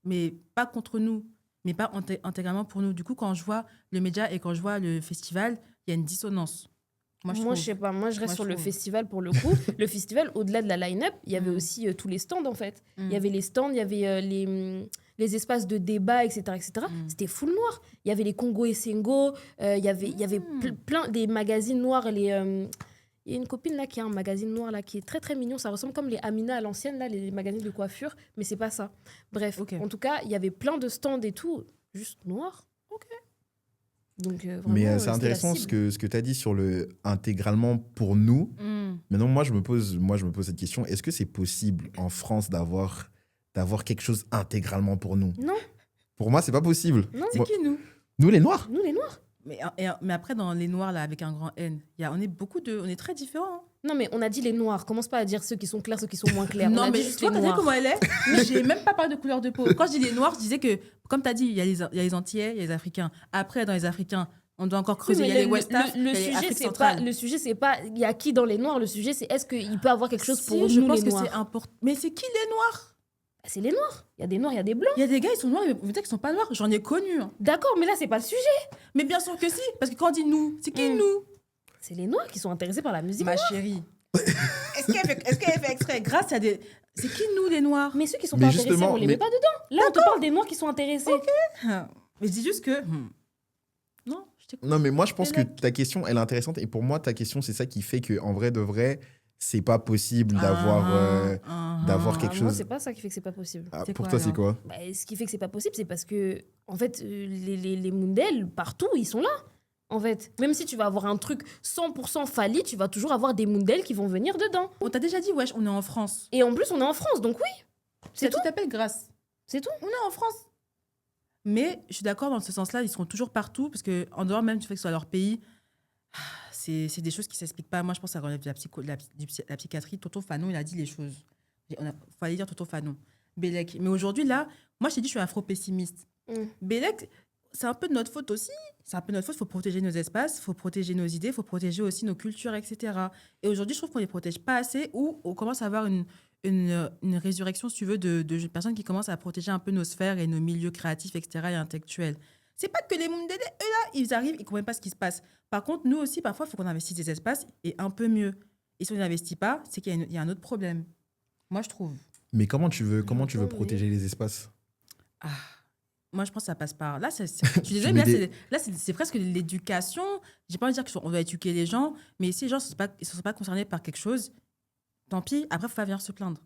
mais pas contre nous, mais pas intégralement pour nous. Du coup, quand je vois le média et quand je vois le festival, il y a une dissonance. Moi, je Je sais pas. Moi, je reste Moi, sur je le trouve. festival pour le coup. Le festival, au-delà de la line-up, il y avait aussi tous les stands en fait. Il y avait les stands, il y avait les espaces de débat, etc. etc. C'était full noir. Il y avait les Congo et Sengo, il y avait plein des magazines noirs. Il y a une copine là qui a un magazine noir là qui est très très mignon. Ça ressemble comme les Amina à l'ancienne, là, les magazines de coiffure, mais c'est pas ça. Bref, Ok. en tout cas, il y y avait plein de stands et tout, juste noir. Ok. Donc, vraiment, Mais c'est c'était la intéressant cible. ce que tu as dit sur le intégralement pour nous. Maintenant, moi, je me pose cette question. Est-ce que c'est possible en France d'avoir quelque chose intégralement pour nous? Non. Pour moi, c'est pas possible. Non. C'est Moi- qui, nous? Nous, les Noirs? Nous, les Noirs. Mais après, dans les Noirs, là, avec un grand N, on est très différents. Hein. Non, mais on a dit les noirs. Commence pas à dire ceux qui sont clairs, ceux qui sont moins clairs. on Non, a mais dit juste tu vois, les t'as vu noirs. comment elle est? Mais j'ai même pas parlé de couleur de peau. Quand je dis les Noirs, je disais que, comme tu as dit, il y a les Antillais, il y a les Africains. Après, dans les Africains, on doit encore Oui, creuser. mais Il y a les West Af, il y a les Afrique centrale. le sujet, c'est pas il y a qui dans les noirs. Le sujet, c'est est-ce qu'il peut avoir quelque chose Si, pour je nous, pense les que noirs. c'est important. Mais c'est qui les Noirs? C'est les noirs. Il y a des noirs, il y a des blancs. Il y a des gars, ils sont noirs, mais vous me dites qu'ils sont pas noirs. J'en ai connu. Hein. D'accord, mais là, c'est pas le sujet. Mais bien sûr que si, parce que quand on dit nous, c'est qui nous? C'est les noirs qui sont intéressés par la musique. Ma chérie. Est-ce qu'elle fait exprès? Grâce à des. C'est qui nous, les Noirs? Mais ceux qui sont Mais pas intéressés, justement, on les mais- met pas dedans. Là, on te parle des noirs qui sont intéressés. Mais je dis juste que. Non, je t'écoute. Non, mais moi, je pense que Elle ta question, elle est intéressante. Et pour moi, ta question, c'est ça qui fait qu'en vrai de vrai, c'est pas possible d'avoir quelque Moi, chose. c'est pas ça qui fait que c'est pas possible. Ah, C'est pour quoi, toi, c'est alors quoi? Bah, ce qui fait que c'est pas possible, c'est parce que, en fait, les Mundel, partout, ils sont là. En fait, même si tu vas avoir un truc 100% Fally, tu vas toujours avoir des Mundell qui vont venir dedans. On t'a déjà dit, wesh, on est en France. Et en plus, on est en France, donc oui. C'est tout. Tu t'appelles Grâce. C'est tout. On est en France. Mais je suis d'accord dans ce sens-là, ils seront toujours partout, parce qu'en dehors même du fait que ce soit leur pays, c'est des choses qui ne s'expliquent pas. Moi, je pense que ça relève de la psychiatrie. Tonton Fanon, il a dit les choses. Il faut aller dire Tonton Fanon. Bélec. Mais aujourd'hui, là, moi, je t'ai dit, je suis afro-pessimiste. Bélec, c'est un peu de notre faute aussi. C'est un peu de notre faute. Il faut protéger nos espaces, il faut protéger nos idées, il faut protéger aussi nos cultures, etc. Et aujourd'hui, je trouve qu'on ne les protège pas assez, ou on commence à avoir une résurrection, si tu veux, de personnes qui commencent à protéger un peu nos sphères et nos milieux créatifs, etc. et intellectuels. C'est pas que les Mundélé, eux là, ils arrivent, ils ne comprennent pas ce qui se passe. Par contre, nous aussi, parfois, il faut qu'on investisse des espaces et un peu mieux. Et si on n'investit pas, c'est qu'il y a un autre problème. Moi, je trouve. Mais comment tu veux protéger les espaces? Moi, je pense que ça passe par... Là, je suis désolée, mais là, c'est presque l'éducation. Je n'ai pas envie de dire qu'on doit éduquer les gens, mais si les gens ne sont pas concernés par quelque chose, tant pis, après, il ne faut pas venir se plaindre.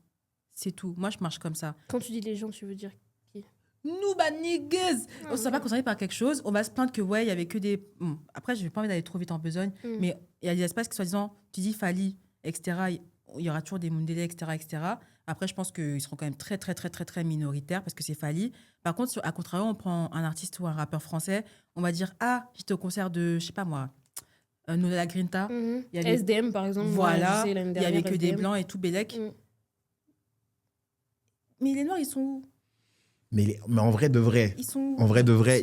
C'est tout. Moi, je marche comme ça. Quand tu dis les gens, tu veux dire qui? Nous, bah, niggas, on ne se sent pas concerné par quelque chose. On va se plaindre que, ouais, il n'y avait que des... Après, je n'ai pas envie d'aller trop vite en besogne, mais il y a des espaces qui, soi-disant, tu dis Fally, etc., il y aura toujours des Mundélé, etc., etc. Après, je pense qu'ils seront quand même très, très, très, très, très minoritaires parce que c'est Fally. Par contre, à contrario, on prend un artiste ou un rappeur français, on va dire, j'étais au concert de, je sais pas moi, Nola La Grinta. Il y avait... SDM, par exemple. Voilà, il y avait que des blancs et tout, Bélec. Mais les noirs, ils sont où? Mais en vrai de vrai, ils sont où? En vrai de vrai,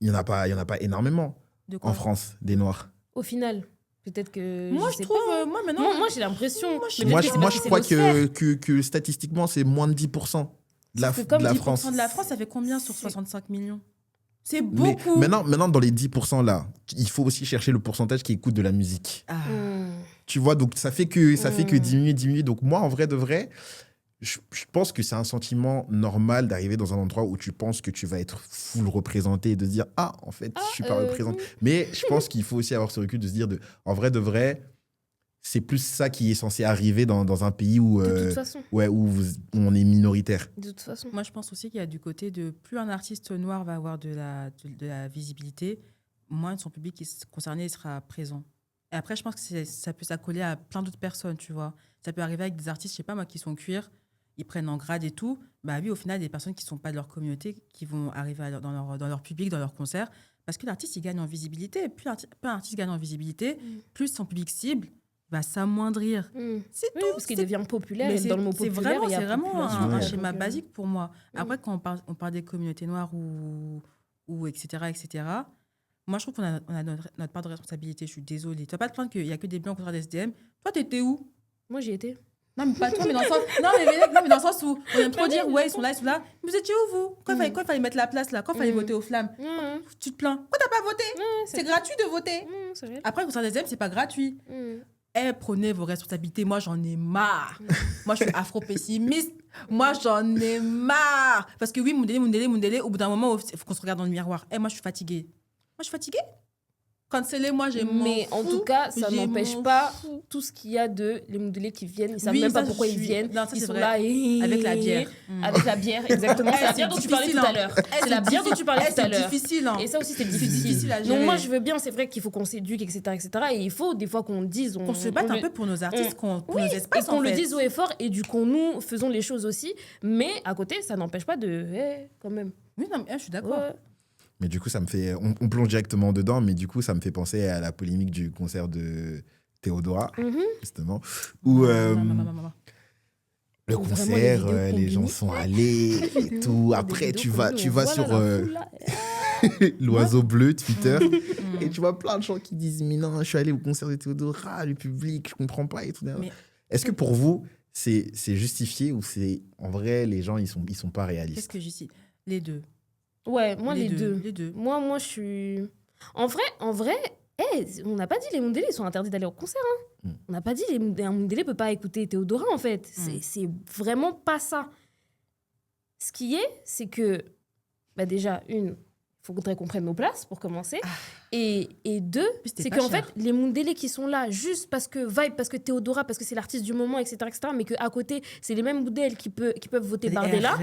il y en a pas énormément en France, des noirs. Au final, peut-être que... Moi, je trouve... Moi, maintenant... Moi, j'ai l'impression... Moi, je crois que statistiquement, c'est moins de 10% de la France. 10% de la France, ça fait combien sur 65 millions? C'est beaucoup. Mais maintenant, dans les 10% là, il faut aussi chercher le pourcentage qui écoute de la musique. Tu vois, donc ça fait que diminuer. Donc moi, en vrai de vrai, je pense que c'est un sentiment normal d'arriver dans un endroit où tu penses que tu vas être full représenté et de se dire en fait, je suis pas représenté. Mais je pense qu'il faut aussi avoir ce recul de se dire en vrai de vrai, c'est plus ça qui est censé arriver dans un pays où, de toute façon. où on est minoritaire. De toute façon. Moi, je pense aussi qu'il y a du côté de plus un artiste noir va avoir de la visibilité, moins son public concerné sera présent. Et après, je pense que ça peut s'accoler à plein d'autres personnes, tu vois. Ça peut arriver avec des artistes, je sais pas moi, qui sont cuir, ils prennent en grade et tout. Bah oui, au final, des personnes qui ne sont pas de leur communauté qui vont arriver dans leur public, dans leur concert. Parce que l'artiste, il gagne en visibilité. Plus un artiste gagne en visibilité, plus son public cible va s'amoindrir. C'est tout. Parce qu'il devient populaire. Et dans le mot populaire, c'est vraiment un schéma basique pour moi. Après, quand on parle des communautés noires ou etc., moi, je trouve qu'on a notre part de responsabilité. Je suis désolée. Tu vas pas te plaindre qu'il n'y a que des blancs au contraire des SDM. Toi, t'étais où? Moi, j'y étais. Non, mais pas toi, mais dans le sens... Non, mais dans le sens où on aime trop dire, ouais, ils sont là. Vous étiez où, vous? Quand il fallait mettre la place, là? Quand il fallait voter aux flammes? Tu te plains. Pourquoi t'as pas voté? C'est gratuit de voter. Après, quand c'est un SDM, c'est pas gratuit. Prenez vos responsabilités. Moi, j'en ai marre. Moi, je suis afro-pessimiste. Moi, j'en ai marre. Parce que oui, Mundélé, au bout d'un moment, il faut qu'on se regarde dans le miroir. Moi, je suis fatiguée. Cancellez-moi, j'ai Mais en tout cas, ça n'empêche pas tout ce qu'il y a de les Mundélé qui viennent. Ils ne savent même pas pourquoi ils viennent. Non, ils sont vrai. là avec la bière. Avec la bière, exactement. C'est la bière dont tu parlais tout à l'heure. C'est la bière dont tu parlais tout à l'heure. C'est difficile. Et ça aussi, c'est difficile à gérer. Donc moi, je veux bien, c'est vrai qu'il faut qu'on s'éduque, etc., etc. Et il faut des fois qu'on dise... Qu'on se batte un peu pour nos artistes, pour nos espaces, et qu'on le dise haut et fort. Et du coup, nous faisons les choses aussi. Mais à côté, ça n'empêche pas de... quand même. Oui, non, je suis d'accord. Mais du coup, ça me fait... On plonge directement dedans, mais du coup, ça me fait penser à la polémique du concert de Théodora, justement, où le concert, les gens sont allés et tout. Après, tu vas sur l'oiseau bleu, Twitter, et tu vois plein de gens qui disent « Mais non, je suis allé au concert de Théodora, le public, je comprends pas. » et tout. Est-ce que pour vous, c'est justifié ou c'est... En vrai, les gens, ils sont pas réalistes? Qu'est-ce que justifie? Les deux. Ouais, moi, les deux. Les deux. Moi, je suis... En vrai, on n'a pas dit les Mundélé, ils sont interdits d'aller au concert. On n'a pas dit un Mundélé peut pas écouter Théodora, en fait. C'est vraiment pas ça. Ce qui est, c'est que, déjà, il faudrait qu'on prenne nos places, pour commencer. Et deux, c'est qu'en fait, les Mundélé qui sont là juste parce que Vibe, parce que Théodora, parce que c'est l'artiste du moment, etc., mais qu'à côté, c'est les mêmes Mundélé qui peuvent voter Bardella.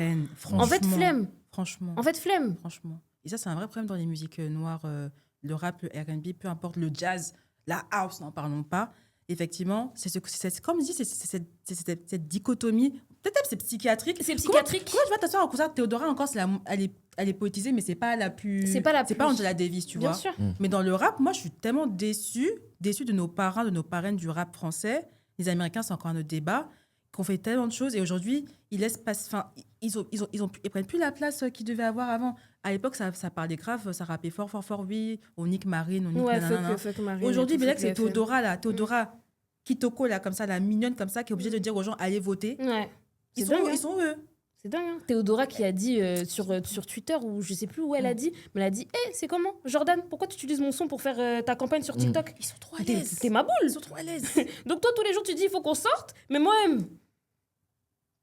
En fait, flemme. Franchement. En fait, flemme. Franchement. Et ça, c'est un vrai problème dans les musiques noires le rap, le R&B, peu importe, le jazz, la house, n'en parlons pas. Effectivement, comme je dis, c'est cette dichotomie. Peut-être même c'est psychiatrique. C'est psychiatrique. Comment je vois t'asseoir au concert de Théodora encore, elle est poétisée, mais c'est pas la plus. C'est pas Angela Davis, tu Bien vois. sûr. Mais dans le rap, moi, je suis tellement déçue de nos parrains, de nos parraines du rap français. Les Américains, c'est encore un autre débat, qu'on fait tellement de choses et aujourd'hui, ils laissent passer. Enfin, ils prennent plus la place qu'ils devaient avoir avant. À l'époque, ça parlait grave, ça rappait fort, oui, on nique Marine, on nique nanana. Fuck Marine. Aujourd'hui, Bélec, c'est FM. Théodora, là. Théodora Kitoko, là, comme ça, la mignonne, comme ça, qui est obligée de dire aux gens, allez voter. Ouais. Ils sont eux. C'est dingue. Hein. Théodora qui a dit sur Twitter, ou je sais plus où elle a dit, mais elle a dit c'est comment Jordan, pourquoi tu utilises mon son pour faire ta campagne sur TikTok Ils sont trop à l'aise. T'es ma boule. Ils sont trop à l'aise. Donc toi, tous les jours, tu dis il faut qu'on sorte, mais moi,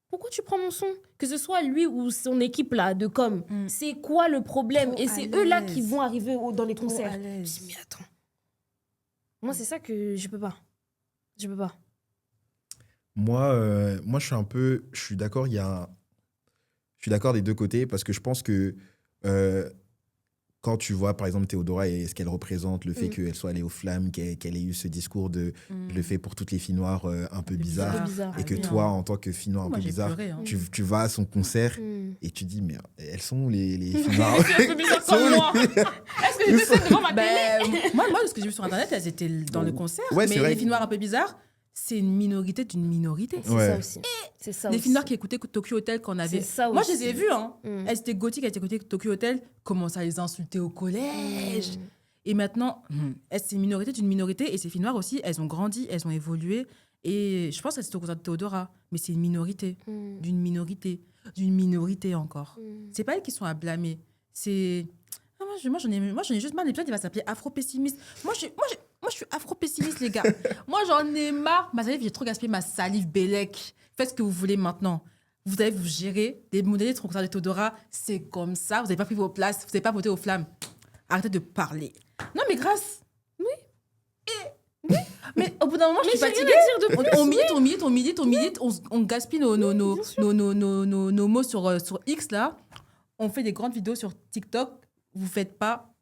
pourquoi tu prends mon son? Que ce soit lui ou son équipe là de com, c'est quoi le problème? Trop et c'est à eux là l'aise. qui vont arriver dans les Trop concerts. à Je l'aise. dis mais attends. Moi, c'est ça que je peux pas. Je peux pas. Moi, je suis d'accord, je suis d'accord des deux côtés parce que je pense que quand tu vois, par exemple, Théodora et ce qu'elle représente, le fait qu'elle soit allée aux flammes, qu'elle ait eu ce discours de je le fais pour toutes les filles noires un peu bizarres, C'est bizarre. et que oui, toi, hein. en tant que fille noire un Moi, peu j'ai bizarre, pleuré, hein. tu vas à son concert et tu dis, mais elles sont où les filles noires? C'est un peu bizarre Sont où comme moi. les- Est-ce que je peux faire devant ma télé? Moi, ce que j'ai vu sur Internet, elles étaient dans le concert. Ouais, c'est mais vrai. les filles noires un peu bizarres, c'est une minorité d'une minorité. C'est Ouais. ça aussi. C'est ça Les aussi. filles noires qui écoutaient Tokyo Hotel qu'on avait. C'est ça Moi, je aussi. les ai vues. Hein. Mm. Elles étaient gothiques, elles écoutaient Tokyo Hotel, commençaient à les insulter au collège. Et maintenant, c'est une minorité d'une minorité. Et ces filles noires aussi, elles ont grandi, elles ont évolué. Et je pense qu'elles étaient au concert de Théodora. Mais c'est une minorité. D'une minorité encore. C'est pas elles qui sont à blâmer. C'est. Ah, moi, j'en ai juste marre. L'épisode, il va s'appeler Afro-pessimiste. Moi, je suis afro-pessimiste, les gars. Moi, j'en ai marre. Ma salive, j'ai trop gaspillé ma salive, Bélec. Faites ce que vous voulez maintenant. Vous allez vous gérer. Les modèles de concert de Théodora, c'est comme ça. Vous n'avez pas pris vos places. Vous n'avez pas voté aux flammes. Arrêtez de parler. Non, mais grâce. Oui. Mais au bout d'un moment, je suis j'ai rien fatiguée. à dire de plus, On milite. On gaspille nos mots sur X, là. On fait des grandes vidéos sur TikTok. Vous faites pas.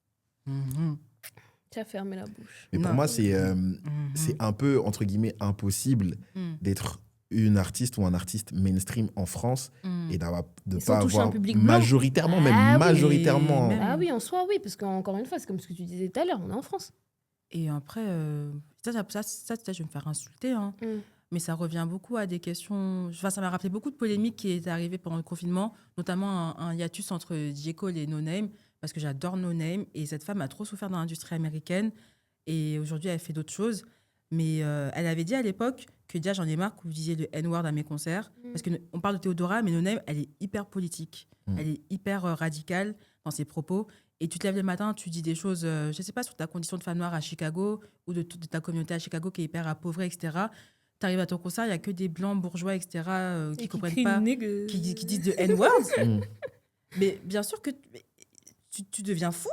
Tu as fermé la bouche. Mais pour Non. moi, c'est un peu, entre guillemets, impossible d'être une artiste ou un artiste mainstream en France et de Et sans pas toucher un avoir public blanc. majoritairement, même Ah oui. majoritairement. Même- Ah oui, en soi, oui, parce qu'encore une fois, c'est comme ce que tu disais tout à l'heure, on est en France. Et après, ça, je vais me faire insulter. Hein. Mais ça revient beaucoup à des questions. Enfin, ça m'a rappelé beaucoup de polémiques qui étaient arrivées pendant le confinement, notamment un hiatus entre J. Cole et No Name, parce que j'adore No Name. Et cette femme a trop souffert dans l'industrie américaine. Et aujourd'hui, elle fait d'autres choses. Mais elle avait dit à l'époque que déjà, j'en ai marre que vous disiez le N-word à mes concerts. Parce qu'on parle de Théodora, mais No Name, elle est hyper politique. Elle est hyper radicale dans ses propos. Et tu te lèves le matin, tu dis des choses, je ne sais pas, sur ta condition de femme noire à Chicago ou de ta communauté à Chicago qui est hyper appauvrie, etc. Tu arrives à ton concert, il n'y a que des blancs bourgeois, etc., qui ne comprennent pas, qui disent de N-word. Mais bien sûr que tu deviens fou.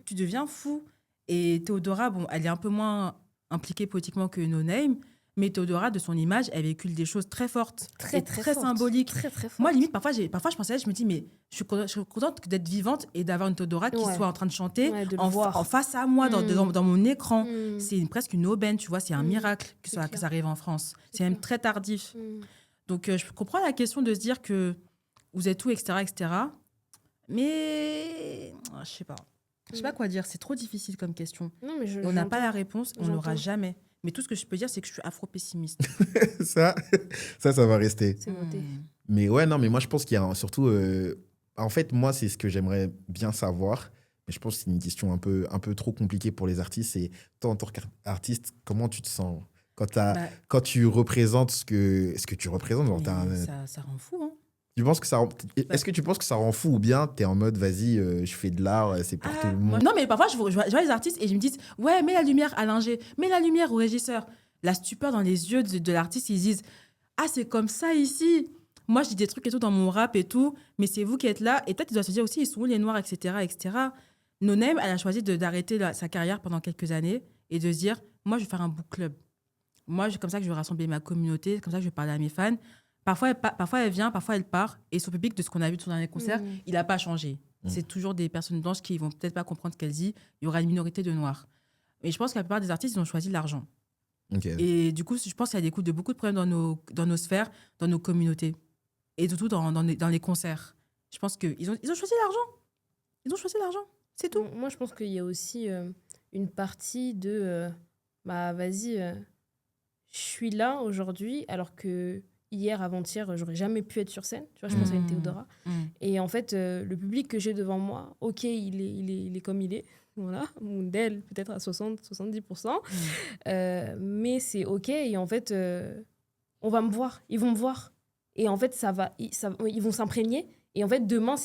Tu deviens fou. Et Théodora, bon, elle est un peu moins impliquée politiquement que No Name, mais Théodora, de son image, elle véhicule des choses très fortes, et très forte. symboliques. Très, très fort. Moi, limite, parfois, je pensais à elle, je me dis, mais je suis contente d'être vivante et d'avoir une Théodora qui Ouais. soit en train de chanter Ouais, de le en voir. face à moi, dans mon écran. Mm. C'est presque une aubaine, tu vois, c'est un miracle que C'est ça clair. arrive en France. C'est clair. même très tardif. Mm. Donc, je comprends la question de se dire que vous êtes où, etc., etc. Mais, je sais pas. Je sais pas quoi dire, c'est trop difficile comme question. Non, mais Et on n'a pas la réponse, on l'aura J'entends. jamais. Mais tout ce que je peux dire, c'est que je suis afro-pessimiste. ça va rester. C'est noté. Mais ouais, non, mais moi, je pense qu'il y a surtout... en fait, moi, c'est ce que j'aimerais bien savoir. Mais je pense que c'est une question un peu trop compliquée pour les artistes. C'est toi, en tant qu'artiste, comment tu te sens quand tu représentes ce que tu représentes? Genre, Ça rend fou, hein. tu penses que est-ce que tu penses que ça rend fou ou bien tu es en mode, vas-y, je fais de l'art, c'est pour tout le monde? Non, mais parfois, je vois les artistes et je me dis, ouais, mets la lumière à l'ingé, mets la lumière au régisseur. La stupeur dans les yeux de l'artiste, ils disent, ah, c'est comme ça ici. Moi, je dis des trucs et tout dans mon rap et tout, mais c'est vous qui êtes là. Et peut-être, ils doivent se dire aussi, ils sont où les noirs, etc., etc. No Name, elle a choisi d'arrêter sa carrière pendant quelques années et de se dire, moi, je vais faire un book club. Moi, c'est comme ça que je vais rassembler ma communauté, c'est comme ça que je vais parler à mes fans. Parfois, elle vient, parfois, elle part. Et son public, de ce qu'on a vu de son dernier concert, il n'a pas changé. c'est toujours des personnes blanches qui vont peut-être pas comprendre ce qu'elles disent. Il y aura une minorité de noirs. Et je pense que la plupart des artistes, ils ont choisi l'argent. Ok. Et du coup, je pense qu'il y a de beaucoup de problèmes dans nos sphères, dans nos communautés. Et surtout dans les concerts. Je pense qu'ils ont choisi l'argent. Ils ont choisi l'argent. C'est tout. Moi, je pense qu'il y a aussi une partie de vas-y, je suis là aujourd'hui, alors que hier, avant-hier, j'aurais jamais pu être sur scène. Tu vois, je pense à une Théodora. Et en fait, le public que j'ai devant moi, ok, il est comme il est. Voilà, ou d'elle, peut-être à 60-70%. Mais c'est ok. Et en fait, on va me voir. Ils vont me voir. Et en fait, ils vont s'imprégner. Et en fait, demain,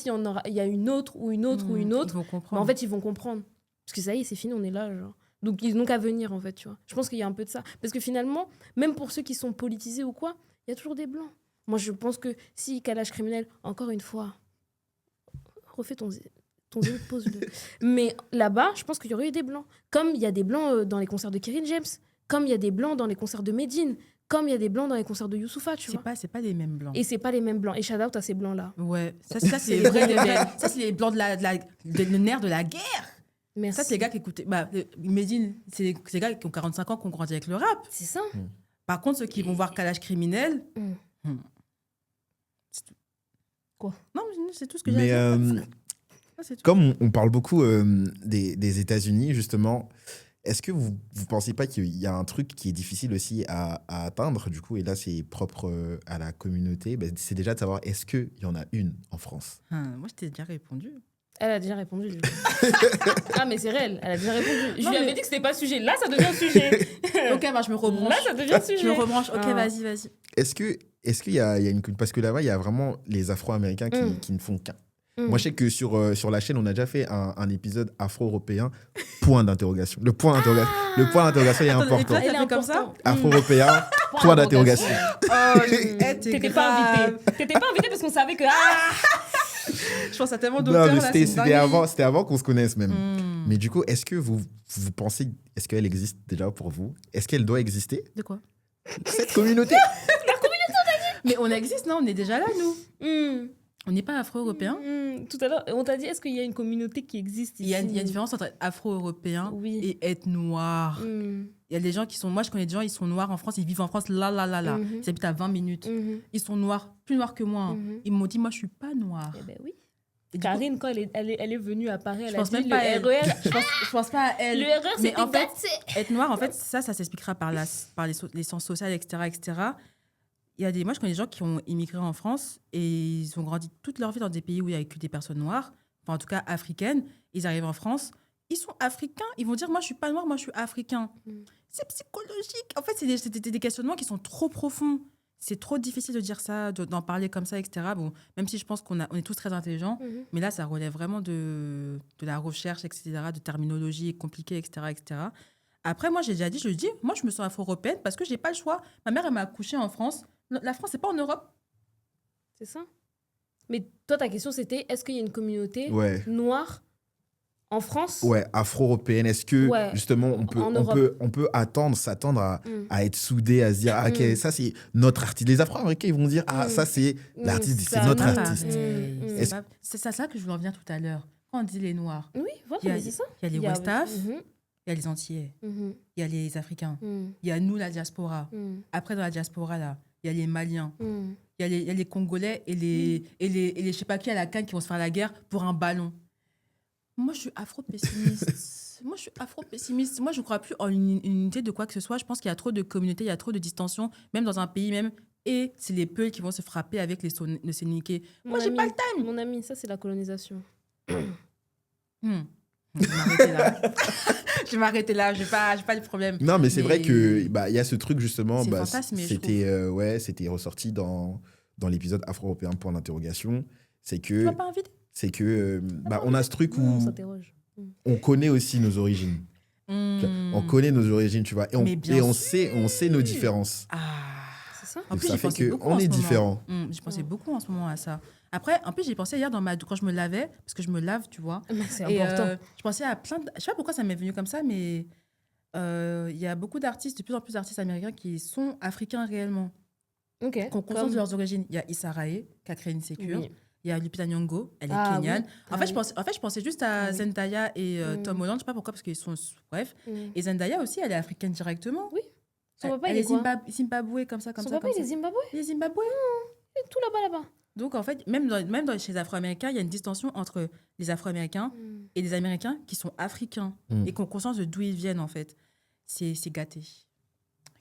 il y a une autre ou une autre ou une autre, ils vont comprendre. en fait, ils vont comprendre. Parce que ça y est, c'est fini, on est là, genre. Donc, ils n'ont qu'à venir, en fait, tu vois. Je pense qu'il y a un peu de ça. Parce que finalement, même pour ceux qui sont politisés ou quoi, il y a toujours des blancs. Moi, je pense que si Kalash criminel, encore une fois, refais ton zénith, pose-le. Mais là-bas, je pense qu'il y aurait eu des blancs. Comme il y a des blancs dans les concerts de Kerry James, comme il y a des blancs dans les concerts de Medine, comme il y a des blancs dans les concerts de Youssoufa, tu vois. C'est pas les mêmes blancs. Et c'est pas les mêmes blancs. Et shout out à ces blancs-là. Ouais, ça c'est les vrais ça c'est les blancs le nerf de la guerre. Merci. Ça c'est les gars qui écoutaient. Medine, c'est les gars qui ont 45 ans qui ont grandi avec le rap. C'est ça. Par contre, ceux qui vont voir Kalash criminel. C'est tout. Quoi? Non, c'est tout ce que j'ai à dire. Comme on parle beaucoup des États-Unis, justement, est-ce que vous ne pensez pas qu'il y a un truc qui est difficile aussi à atteindre, du coup, et là, c'est propre à la communauté, c'est déjà de savoir, est-ce qu'il y en a une en France? Moi, je t'ai déjà répondu. Elle a déjà répondu, du coup. Ah, mais c'est réel, elle a déjà répondu. Je lui avais dit que c'était pas sujet. Là, ça devient sujet. Ok, je me rebranche. Là, ça devient sujet. Je me rebranche. Ok, vas-y. Est-ce qu'il y a une... Parce que là-bas, il y a vraiment les Afro-Américains qui ne font qu'un. Moi, je sais que sur la chaîne, on a déjà fait un épisode afro-européen, point d'interrogation. Le point d'interrogation est important. Il est comme ça. Afro-européen, point d'interrogation. T'étais pas invité parce qu'on savait que... Je pense à tellement d'auteurs. C'était avant qu'on se connaisse même. Mais du coup, est-ce que vous pensez, est-ce qu'elle existe déjà pour vous? Est-ce qu'elle doit exister? De quoi? Cette communauté. La communauté, t'as dit? Mais on existe, non? On est déjà là, nous. On n'est pas afro-européens. Tout à l'heure, on t'a dit, est-ce qu'il y a une communauté qui existe ici? Il y a une différence entre afro-européen et être noir. Il y a des gens qui sont... Moi, je connais des gens, ils sont noirs en France, ils vivent en France, là. Ils habitent à 20 minutes. Ils sont noirs, plus noirs que moi. Ils m'ont dit, moi, je ne suis pas noire. Eh ben oui. Karine, quand elle est venue à Paris, elle je pense a dit même pas le RER. Je pense pas à elle. Le RER, c'était en fait, daté. être noir, en fait, ça s'expliquera par les sciences sociales, etc. Moi, je connais des gens qui ont immigré en France et ils ont grandi toute leur vie dans des pays où il n'y avait que des personnes noires, enfin, en tout cas africaines. Ils arrivent en France, ils sont africains, ils vont dire, moi, je ne suis pas noir, moi, je suis africain. C'est psychologique. En fait, c'est des questionnements qui sont trop profonds. C'est trop difficile de dire ça, d'en parler comme ça, etc. Bon, même si je pense on est tous très intelligents, mais là, ça relève vraiment de la recherche, etc., de terminologie compliquée, etc. Après, moi, j'ai déjà dit, moi, je me sens afro-européenne parce que je n'ai pas le choix. Ma mère, elle m'a accouchée en France. La France, c'est pas en Europe. C'est ça. Mais toi, ta question, c'était, est-ce qu'il y a une communauté noire en France? Ouais, afro-européenne. Est-ce que, justement, on peut s'attendre à être soudés, à se dire, ok, ça, c'est notre artiste. Les Afro-Américains, ils vont dire, ça, c'est l'artiste, c'est notre artiste. C'est ça que je voulais en venir tout à l'heure. Quand on dit les Noirs, oui, voilà, c'est ça. Il y a les West Af, il y a les Antillais, il y a les Africains, il y a nous, la diaspora. Après, dans la diaspora, là, il y a les Maliens, il y a les Congolais et les je sais pas qui à la canne qui vont se faire la guerre pour un ballon. Moi, je suis afro-pessimiste. Moi, je ne crois plus en une unité de quoi que ce soit. Je pense qu'il y a trop de communautés, il y a trop de distension, même dans un pays même. Et c'est les Peuls qui vont se frapper avec les Séniqués. Moi, j'ai pas le time. Mon ami, ça, c'est la colonisation. Je vais m'arrêter là. J'ai pas de problème. Non, mais c'est vrai que y a ce truc justement. C'était ressorti dans l'épisode Afro-européen point d'interrogation. C'est que. Tu m'as pas invité. C'est que on a ce truc où on connaît aussi nos origines. On connaît nos origines, tu vois, et on sait nos différences. C'est ça. En plus, ça fait qu'on est différents. J'ai pensé beaucoup en ce moment à ça. Après, en plus, j'ai pensé hier quand je me lavais, parce que je me lave, tu vois. C'est important. Je pensais à plein de... Je sais pas pourquoi ça m'est venu comme ça, mais il y a beaucoup d'artistes, de plus en plus d'artistes américains qui sont africains réellement. Qui ont conscience de leurs origines. Il y a Issa Rae, qui a créé une sécure. Il y a Lupita Nyong'o, elle est Ah, kenyane. oui. En fait, je pensais juste à Zendaya et Tom Holland, je sais pas pourquoi, parce qu'ils sont... Bref. Et Zendaya aussi, elle est africaine directement. Oui. Son papa, elle il est est quoi Zimbabwe, comme ça. Son papa, il est Zimbabwe. Il est Zimbabwe. Il est tout là-bas. Donc, en fait, chez les Afro-Américains, il y a une distinction entre les Afro-Américains et les Américains qui sont africains et qui ont conscience de d'où ils viennent, en fait. C'est gâté.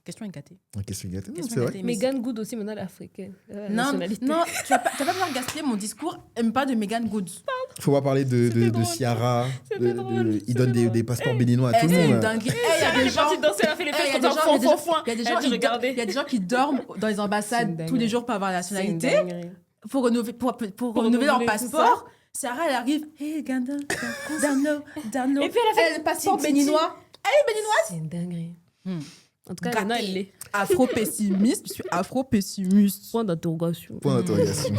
Question est gâtée. Question gâtée, non, Question c'est vrai. gâtée, mais Megan Good aussi, maintenant, elle est africaine. non, tu vas pas pouvoir gaspiller mon discours. Aime pas de Megan Good. Faut pas parler de drôle. Ciara. C'était drôle, Il donne c'était des passeports béninois à tout le C'est une monde. dinguerie. Il y a des gens... danser, elle a fait les Il y a fesses des comme gens- il y a des gens- foin. il y a des gens Elle a dit, qui regardez. il y a des gens qui dorment dans les C'est ambassades une tous les dinguerie. jours pour avoir la C'est une nationalité, dinguerie. pour renouveler leur renouveler tout passeport. Sarah, elle arrive. Hey, Ganda, Dano. Et puis elle a fait le passeport petit- béninois. Elle est béninoise. C'est une dinguerie. En tout cas, Gâtée. maintenant, elle l'est. Afro-pessimiste. Je suis afro-pessimiste. Point d'interrogation. Point d'interrogation.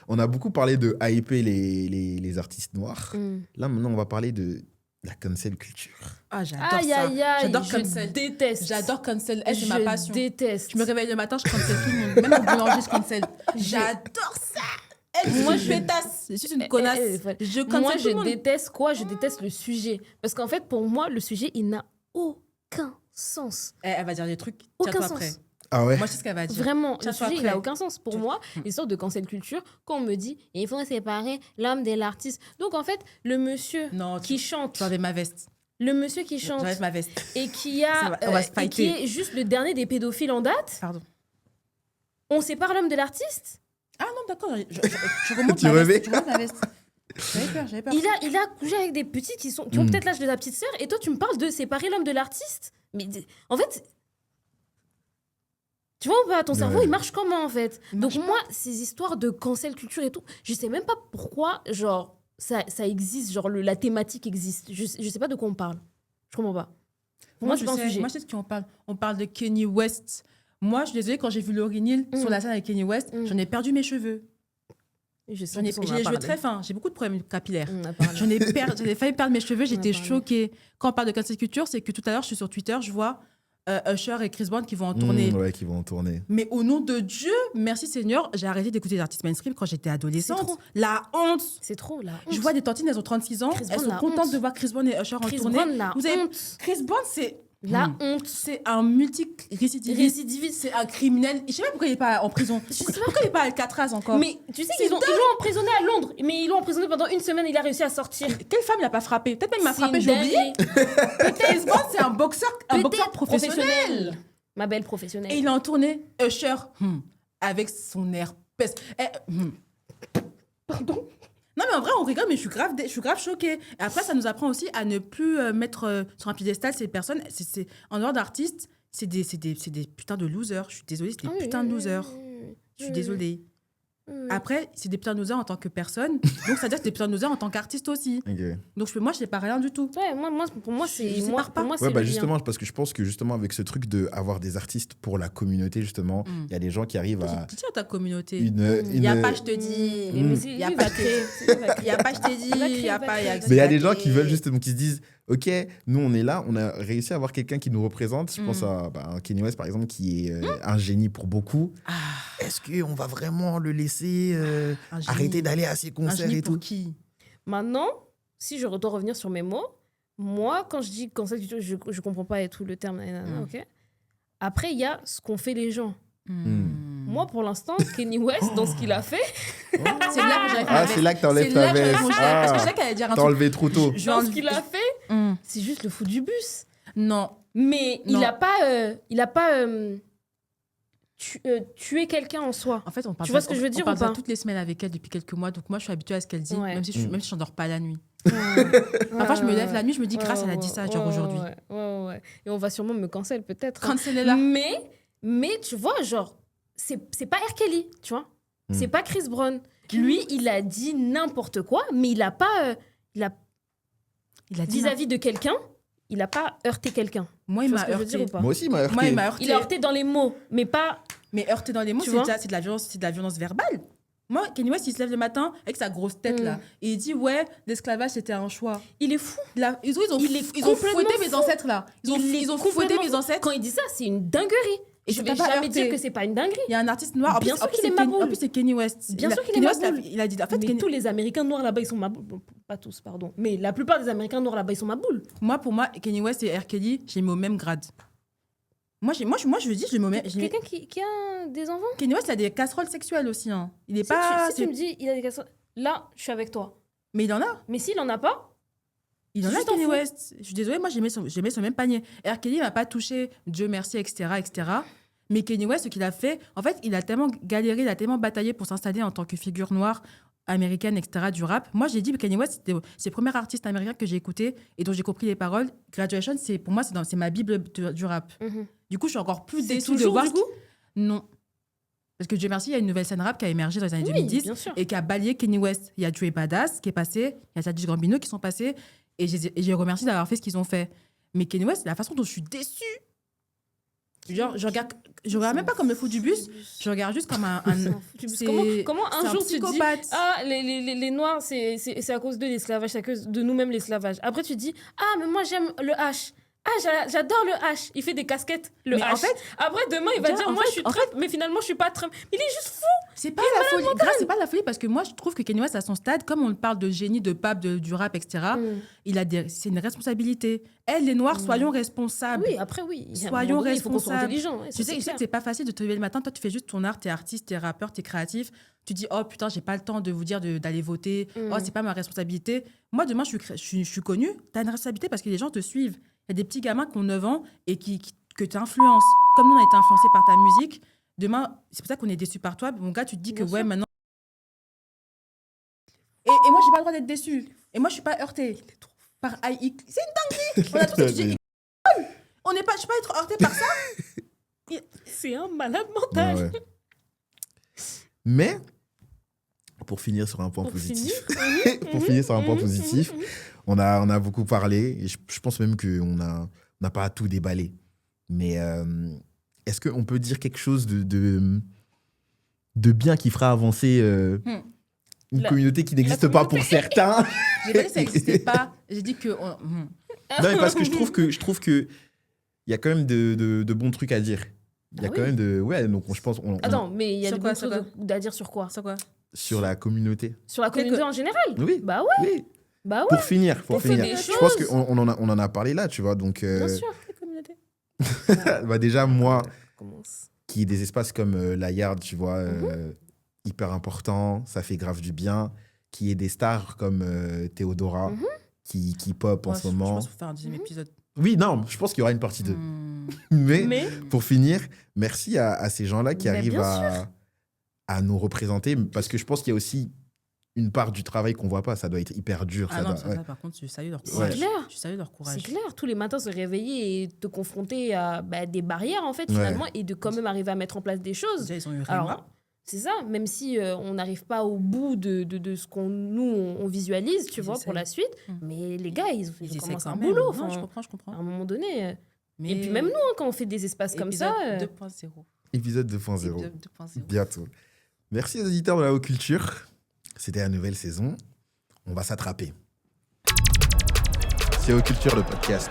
On a beaucoup parlé de hyper les artistes noirs. Là, maintenant, on va parler de la cancel culture. Ah, j'adore Aïe, ça. aïe, aïe. J'adore Je cancel. déteste. J'adore cancel. Elle, c'est ma passion. Je déteste. Je me réveille le matin, je cancel tout le monde. Même au boulanger, je cancel. J'adore ça. Moi, je pétasse. Je suis une connasse. Je cancel Moi, tout je le monde. déteste quoi? Je déteste le sujet. Parce qu'en fait, pour moi, le sujet, il n'a aucun sens. Elle va dire des trucs. Aucun Tiens-toi sens. prêt. Ah ouais? Moi, je sais ce qu'elle va dire. Vraiment, le Tiens-toi sujet, il prêt. n'a aucun sens. Pour moi, l'histoire de cancel culture, quand on me dit, il faut séparer l'homme de l'artiste. Donc, en fait, le monsieur Non, qui chante, tu enlèves ma veste. le monsieur qui chante J'enlève ma veste. et qui On va se et fighter. qui est juste le dernier des pédophiles en date, Pardon. on sépare l'homme de l'artiste. Ah non, d'accord. Je remonte Tu ma rêvais? veste. Je remonte ma veste. J'avais peur. Il a couché avec des petits qui ont peut-être l'âge de ta petite sœur, et toi, tu me parles de séparer l'homme de l'artiste. Mais en fait, tu vois ou pas, ton cerveau, Ouais. il marche comment, en fait? Il Donc, marche moi, ces histoires de cancel culture et tout, je sais même pas pourquoi, genre, ça existe, genre, la thématique existe. Je sais pas de quoi on parle. Je comprends pas. Pour moi, c'est pas un sujet. Moi, je sais de qui on parle. On parle de Kanye West. Moi, je suis désolée, quand j'ai vu Lauryn Hill sur la scène avec Kanye West, j'en ai perdu mes cheveux. Je sais J'ai les on en a cheveux parlé. très fins. J'ai beaucoup de problèmes capillaires. On en a parlé. J'avais failli perdre mes cheveux, j'étais parlé. choquée. Quand on parle de cancel culture, c'est que tout à l'heure, je suis sur Twitter, je vois Usher et Chris Brown qui vont en tournée. Ouais, qui vont en tourner. Mais au nom de Dieu, merci Seigneur, j'ai arrêté d'écouter les artistes mainstream quand j'étais C'est adolescente. trop. La honte. C'est trop, là. Je vois des tantines, elles ont 36 ans, Chris elles Brown, sont la contentes honte. de voir Chris Brown et Usher en Chris tournée. Brown, la Vous avez- honte. Chris Brown, c'est La honte. c'est un multi-récidiviste. Récidiviste. C'est un criminel. Je sais pas pourquoi il est pas en prison. Je sais Pourquoi il est pas à Alcatraz encore? Mais tu sais, C'est ils l'ont emprisonné à Londres. Mais ils l'ont emprisonné pendant une semaine, il a réussi à sortir. Quelle femme l'a pas frappé? Peut-être même il m'a C'est frappé, une j'ai oublié. dinguerie. Chris Brown, c'est un boxeur Peut-être professionnel. Ma belle professionnelle. Et il est en tournée, Usher, avec son air peste. Pardon? Non, mais en vrai, on rigole, mais je suis grave choquée. Et après, ça nous apprend aussi à ne plus mettre sur un piédestal ces personnes. En dehors d'artistes, c'est des putains de losers. Je suis désolée, c'est des putains de losers. Je suis désolée. Après, c'est des putains de losers en tant que personne. Donc, ça veut dire que c'est des putains de losers en tant qu'artiste aussi. Ok. Donc, moi, je sais pas rien du tout. Ouais, pour moi, c'est. Je sépare pas. Pour moi, Ouais, c'est bah le lien. justement, parce que je pense que justement, avec ce truc d'avoir des artistes pour la communauté, justement, il y a des gens qui arrivent à Dis à ta communauté. une. Il n'y a pas, je te dis. Mais c'est- Il y a lui, pas va créer. C'est lui, va Il créer. n'y a pas, je t'ai dit. Il va Il y a créer, pas. il va Mais il y a des gens créer. qui veulent justement, qui se disent, ok, nous on est là, on a réussi à avoir quelqu'un qui nous représente. Je pense à Kanye West par exemple, qui est un génie pour beaucoup. Est-ce qu'on va vraiment le laisser Un génie. arrêter d'aller à ses Un concerts génie et pour tout? qui? Maintenant, si je dois revenir sur mes mots, moi, quand je dis cancel culture, je comprends pas et tout le terme, nanana, ok. Après, il y a ce qu'ont fait les gens. Moi, pour l'instant, Kanye West, dans ce qu'il a fait, C'est là que j'avais fait Ah, ma c'est veste. là que t'enlèves C'est ta là que j'avais veste. mon chat, parce que je Ah, sais qu'elle allait dire un t'as truc. enlevé trop tôt. dans ce qu'il a fait, c'est juste le fou du bus. Non. Mais Non. il a pas tué quelqu'un en soi. En fait, on parle Tu vois ce que je veux dire on parle ou pas ça toutes les semaines avec elle depuis quelques mois, donc moi, je suis habituée à ce qu'elle dit, Ouais. même si je n'endors pas la nuit. Parfois, Parfois, je me lève la nuit, je me dis, grâce, elle a dit ça à dire aujourd'hui. Ouais. Et on va sûrement me cancel peut-être. Quand elle est là. Mais tu vois, genre, c'est pas R. Kelly, tu vois. C'est pas Chris Brown. Lui, il a dit n'importe quoi, mais il a pas. Il a dit Vis-à-vis de quelqu'un, il a pas heurté quelqu'un. Moi, Tu il vois m'a ce que je veux dire heurté. ou pas? Moi aussi, il m'a heurté. Moi, il m'a heurté. Il a heurté dans les mots, mais pas. Mais heurter dans les mots, Tu c'est vois déjà- c'est de la violence verbale. Moi, Kanye West, il se lève le matin avec sa grosse tête là, et il dit ouais, l'esclavage c'était un choix. Il est fou. Ils ont Il est ils ont complètement fouetté mes fou. ancêtres là. Ils ont fouetté mes ancêtres. Quand il dit ça, c'est une dinguerie. Et je ça vais t'a pas jamais heurté. dire que c'est pas une dinguerie. Il y a un artiste noir. Bien sûr qu'il est maboule. En plus, c'est Kanye West. Bien sûr qu'il est Kanye West, maboule. il a dit. En fait, Mais Kanye- tous les Américains noirs là-bas, ils sont maboules. Bon, pas tous, pardon. Mais la plupart des Américains noirs là-bas, ils sont maboules. pour moi, Kanye West et R. Kelly, j'ai mis au même grade. Moi, je le dis, je mets au même. Quelqu'un qui a des enfants. Kanye West, il a des casseroles sexuelles aussi. Hein. Il est Si pas. tu me dis, il a des casseroles. Là, je suis avec toi. Mais il en a. Mais s'il en a pas, Il en C'est a, juste un Kanye fou. West. Je suis désolée, moi, j'ai mis sur le même panier. R. Kelly m'a pas touché, Dieu merci, etc., etc. Mais Kanye West, ce qu'il a fait, en fait, il a tellement galéré, il a tellement bataillé pour s'installer en tant que figure noire américaine, etc., du rap. Moi, j'ai dit que Kanye West, c'est le premier artiste américain que j'ai écouté et dont j'ai compris les paroles. Graduation, pour moi, c'est ma bible du rap. Du coup, je suis encore plus c'est déçue de toujours voir... du coup. Non. Parce que Dieu merci, il y a une nouvelle scène rap qui a émergé dans les années Oui, 2010 bien sûr. et qui a balayé Kanye West. Il y a Dre Badass qui est passé, il y a Childish Gambino qui sont passés et je les remercie d'avoir fait ce qu'ils ont fait. Mais Kanye West, la façon dont je suis déçue. Genre, je regarde même pas comme le fou du bus, je regarde juste comme un Comment un jour tu dis psychopathe. ah les noirs c'est à cause de l'esclavage, c'est à cause de nous-mêmes l'esclavage. Après tu dis ah mais moi j'aime le H. Ah, j'adore le H. Il fait des casquettes, le Mais H. en fait, après, demain, il va dire, moi, je suis Trump, mais finalement, je suis pas Trump. Il est juste fou. C'est pas la folie. C'est pas la folie parce que moi, je trouve que Kanye West, à son stade, comme on parle de génie, de pape, du rap, etc., c'est une responsabilité. Les Noirs, soyons responsables. Oui, après, oui. Soyons responsables. Il faut qu'on soit intelligent. Ouais, je sais que c'est pas facile de te lever le matin. Toi, tu fais juste ton art, t'es artiste, t'es rappeur, t'es créatif. Tu dis, oh putain, j'ai pas le temps de vous dire d'aller voter. Oh, c'est pas ma responsabilité. Moi, demain, je suis connue. T'as une responsabilité parce que les gens te suivent. Il y a des petits gamins qui ont 9 ans et que tu influences. Comme nous, on a été influencés par ta musique. Demain, c'est pour ça qu'on est déçus par toi. Mon gars, tu te dis que ouais, maintenant. Et moi, j'ai pas le droit d'être déçue. Et moi, je suis pas heurtée par AI. C'est une dinguerie. On a tous étudié. Je peux pas être heurtée par ça. C'est un malade mental. Ouais. Mais, pour finir sur un point positif, on a beaucoup parlé, et je pense même qu'on n'a pas tout déballé. Mais est-ce qu'on peut dire quelque chose de bien qui fera avancer une communauté qui n'existe pas pour certains? J'ai pas dit que ça n'existait pas. J'ai dit que... Non, mais parce que je trouve que il y a quand même de bons trucs à dire. Il y a quand même de... Ouais, donc je pense... Attends, mais il y a Sur des quoi, bonnes choses à dire sur quoi? C'est quoi? Sur la communauté. Sur la communauté en général? Oui. Bah ouais. Oui. Bah ouais. Pour finir. On fait des Je pense choses. qu'on en a parlé là, tu vois. Donc, Bien sûr. La communauté. bah déjà, moi, Commence. qui ai des espaces comme la Yard, tu vois, hyper important, ça fait grave du bien. Qui est des stars comme Théodora, qui pop en ce moment. Je pense qu'il faut faire un deuxième épisode. Oui, non, je pense qu'il y aura une partie 2. Mais pour finir, merci à ces gens-là qui arrivent à nous représenter, parce que je pense qu'il y a aussi une part du travail qu'on voit pas. Ça doit être hyper dur. Ah non, ça, par contre, je salue leur courage. C'est clair. Je salue leur courage. C'est clair. Tous les matins, se réveiller et te confronter à des barrières, en fait, finalement, et de quand même arriver à mettre en place des choses. Déjà, ils ont eu Alors, c'est ça, même si on n'arrive pas au bout de ce qu'on on visualise, tu vois, pour la suite. Mais les gars, ils ont commencé un boulot. Non, je à comprends. un moment donné. Mais... Et puis même nous, hein, quand on fait des espaces comme ça... 2.0. Épisode 2.0. Bientôt. Merci aux auditeurs de la Haute Culture. C'était la nouvelle saison. On va s'attraper. C'est Haute Culture, le podcast.